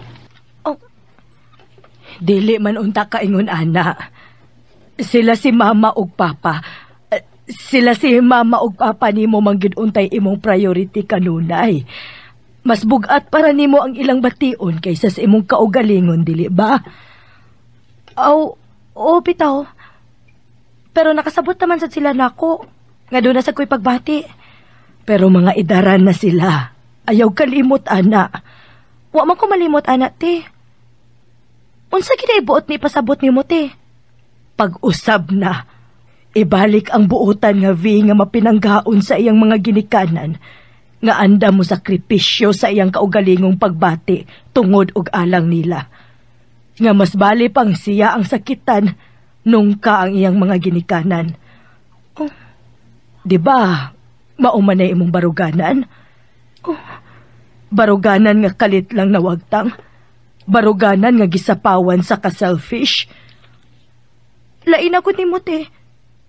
Dili man unta kaingon ana. Sila si mama ug papa. Sila si mama ug papa nimo manggid untay imong priority kanunay. Mas bugat para nimo ang ilang bation kaysa sa imong kaugalingon, dili ba? Oo, bitaw. Pero nakasabot naman sad sila nako. Nga doon na sa ko'y pagbati. Pero mga idaran na sila. Ayaw kalimot, ana. Wa man ko malimot, ana, te. Unsa kinaibuot ni pasabot ni mo, te? Pag-usab na. Ibalik ang buotan nga vi nga mapinanggaon sa iyang mga ginikanan. Nga anda mo sakripisyo sa iyang kaugalingong pagbati tungod og alang nila. Nga mas bali pang siya ang sakitan nung ka ang iyang mga ginikanan. Oh, diba, mauman na imong baruganan? Oh, baruganan nga kalit lang nawagtang. Baruganan nga gisapawan sa ka-selfish. Lain ako ni mo, te.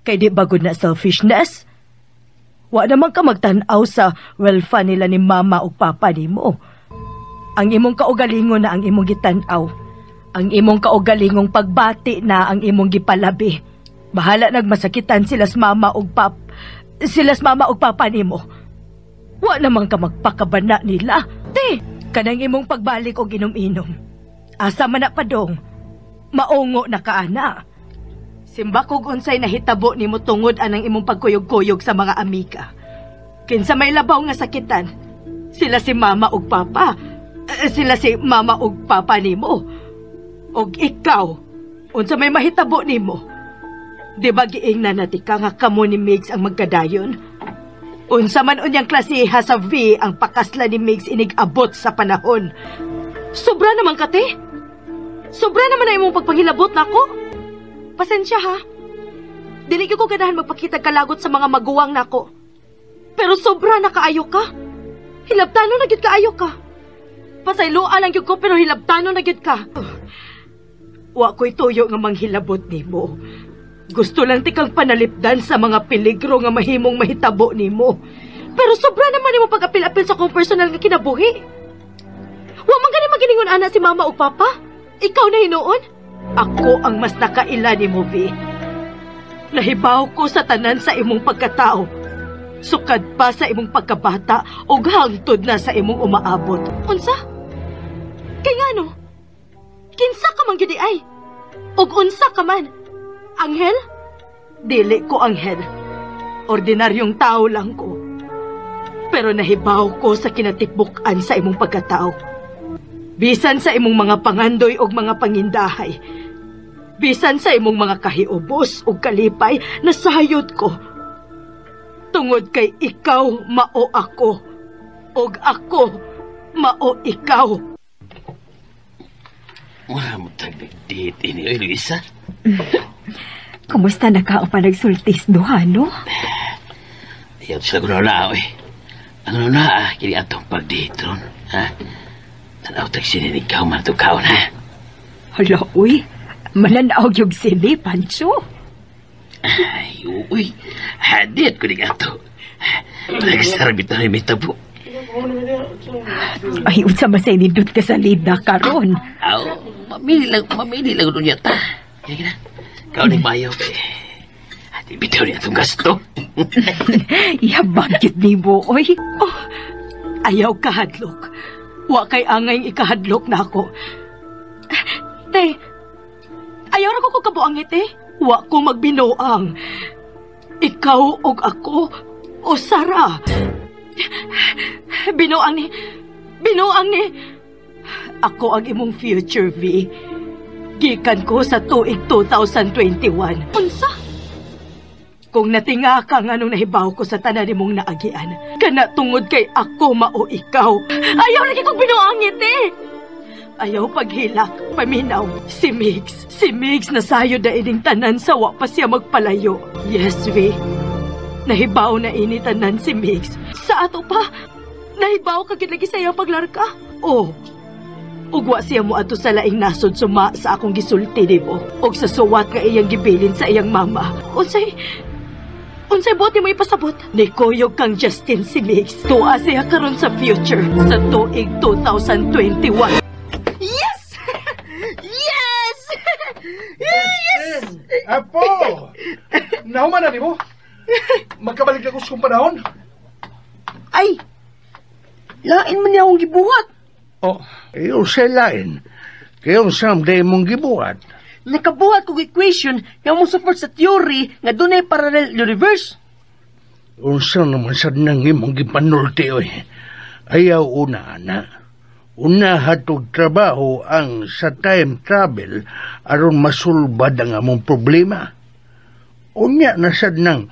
Kay di bagod na selfishness. Wa naman ka magtanaw sa welfa nila ni mama o papa ni mo. Ang imong kaugalingon na ang imong gitanaw. Ang imong kaugalingong pagbati na ang imong gipalabi. Bahala nagmasakitan sila sa mama o papa ni mo. Wa naman ka magpakabana nila. Te, kanang imong pagbalik o ginom-inom. Asa man na padong, maungo na kaana. Simba kog unsay nahitabo nimo tungod anang imong pagkuyog-kuyog sa mga amiga. Kinsa may labaw nga sakitan, sila si mama ug papa. Sila si mama ug papa nimo. Og ikaw, unsa may mahitabo nimo? Di ba giingnan na tika nga kamo ni Migs ang magkadayon? Unsa man unyang klasiha sa V ang pakasla ni Migs inig-abot sa panahon. Sobra naman ka, te. Sobra naman na imong pagpanghilabot nako. Pasensya ha. Dili ko ganahan magpakita kalagot sa mga maguwang nako. Pero sobra na kaayo ka. Hilabtano na gyud kaayo ka. Pasayloa lang gyud ko pero hilabtano na gyud ka. Wa ko'y tuyo nga manghilabot nimo. Gusto lang tikang panalipdan sa mga peligro nga mahimong mahitabo nimo. Pero sobra naman nimo pag-apil-apil sa kong personal nga kinabuhi. Wa man gani maginingon ana si mama o papa? Ikaw na hinuon? Ako ang mas nakaila ni mo, V. Nahibaw ko sa tanan sa imong pagkatao. Sukad pa sa imong pagkabata o hangtod na sa imong umaabot. Unsa? Kay ngano? Kinsa ka man gidi ay? Og unsa ka man? Anghel? Dili ko anghel. Ordinaryong tao lang ko. Pero nahibaw ko sa kinatibuk-an sa imong pagkatao. Bisan sa imong mga pangandoy og mga pangindahay. Bisan sa imong mga kahiubos o kalipay, nasayod ko. Tungod kay ikaw mao ako. Og ako mao ikaw. Wala mo tagdit ini, oy, Luisa. Kumusta na ka ang panagsultis duha, no? Ayaw sila ko na, oy. Ano na, kini atong pagditron, ha? Tanaw tag sininigaw man ito kaon, ha? Hala, uy. Mananaog yung sili, Pancho. Ay, uy. Hadit ko ni ato. Nagsarabit na rin may tabo. Ay, unsa masay nindot ka sa lida karon. Aw, mamili lang doon yata. Yan na. Kau ni Mayo, Ati bitaw niya itong gasto. Yabang yun ni mo, oy. Oh, ayaw kahadlok. Wa kay angay ikahadlok na ako. Te, ayaw na ko kabuangit, eh. Wa ko magbinuang. Ikaw og ako o Sara. Binuang ni. Ako ang imong future, V. Gikan ko sa tuig 2021. Unsa? Kung natinga ka nga nung nahibaw ko sa tanan nimong naagian, kana tungod kay ako mao ikaw. Ayaw lagi kong binuangit, eh. Ayaw paghilak, paminaw. Si Migs nasayo da ining tanan sa wa pa siya magpalayo. Yes, V. Nahibaw na ini tanan si Migs. Sa ato pa, nahibaw ka lagi sa iyang paglarka. Oh, Ugwa siya mo ato sa laing nasod suma sa akong gisulti nimo. Og sa suwat nga iyang gibilin sa iyang mama. Unsay buti mo ipasabot? Nikuyog kang Justin si Mix. Tuwa siya karon sa future sa tuig 2021. Yes! Yes! Yes! Apo! Nahuman na ni mo? Magkabalik ako sa panahon? Ay! Lain man niya akong gibuhat. Oh, iyo sa lain. Kaya someday mong gibuhat. Nakabuhat kong equation nga mo support sa theory nga dunay parallel universe. Unsa naman sad nang imong gipanulti oy. Ayaw una ana. Una hatog trabaho ang sa time travel aron masulbad ang among problema. Unya na sad nang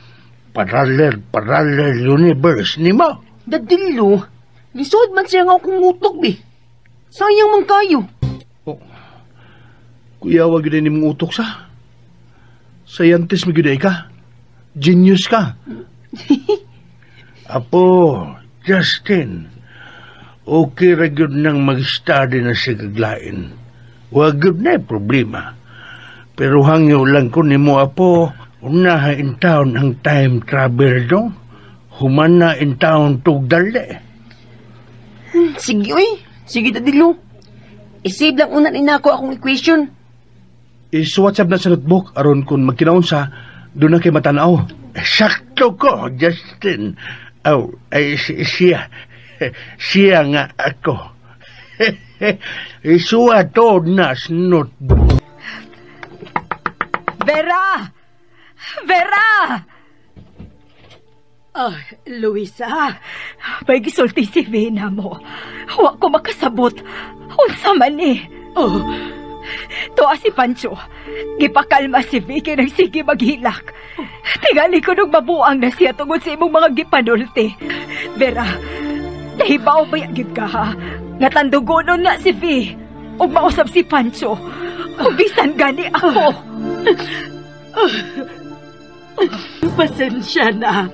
parallel universe nimo. Dadilo, lisod man siya nga akong utok, bi. Sayang man kayo. Oh. Kuya, wag yun ni mong utok sa. Scientist mo yun ka. Genius ka. Apo, Justin, okay ra gyud nang mag-study na si kaglain. Wag gyud na problema. Pero hangyo lang ko nimo apo, unaha in town ang time travel do. Humana in town tugdali. Sige, oy. Sige, Dadilo. Isave lang una ni nako akong equation. Is-WhatsApp na sa notebook aron kung magkinaon sa doon na kay matanaw. Sakto ko, Justin. Oh, ay siya nga ako. Isuwatod na sa notebook. Vera! Vera! Luisa, may gisulti si Vena mo. Huwag ko makasabot. Unsa man eh. Oh, tuwa si Pancho. Gipakalma si Vicky nang sige maghilak. Tingali ko nung mabuang na siya tungod sa imong mga gipanulti. Vera, nahibaw ba yagid ka ha? Nga tandugonon na si Vi. Ug mausap si Pancho. Ug bisan gani ako. Pasensya na.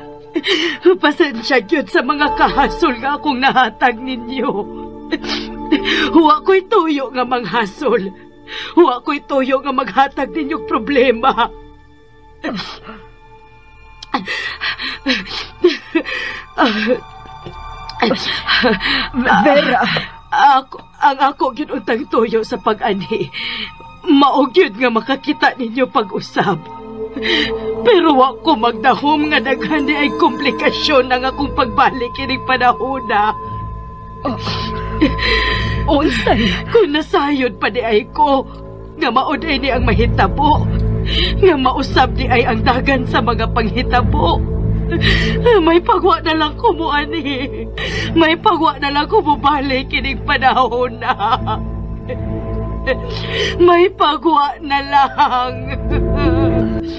Pasensya gyud sa mga kahasol nga akong nahatag ninyo. Huwa ko'y tuyo nga manghasol. Huwa ko'y tuyo nga maghatag ninyong problema. Vera, ang ako ginuntang tuyo sa pag-ani. Mao gyud nga makakita ninyo pag-usab. Pero wa ko magdahom nga daghan ay komplikasyon ang akong pagbalik ining panahon na. Unsay? Kung nasayod pa di ay ko, nga maod ay ni ang mahitabo, nga mausab di ay ang dagan sa mga panghitabo. May pagwa na lang ko mo, ani. May pagwa na lang ko mo balik ining panahon na. May pagwa na lang.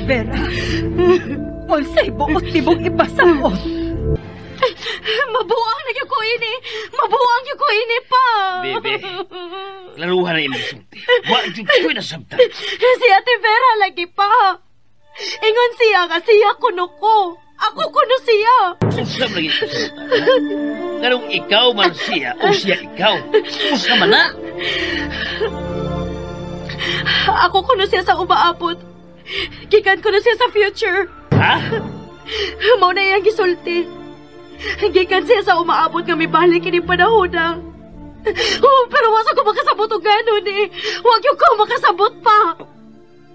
Vera, unsay buot tibong ipasabot? Mabuang na yung ko ini. Mabuang yung ko ini pa. Bebe, laruhan na yung sulti. Wag yung ko'y nasabtan. Si Ate Vera lagi pa. Ingon siya nga siya kuno ko. Ako kuno siya. Usap lagi sa sabutan. Karong ikaw man siya o siya ikaw. Usap man na. Ako kuno siya sa umaabot. Gikan ko na siya sa future. Ha? Mao na iyang gisulti. Gikan siya sa umaabot nga may balik ini panahon na. Oh, pero wasa ko makasabot og ganon eh. Huwag yung ko makasabot pa.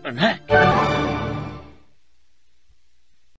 Anak?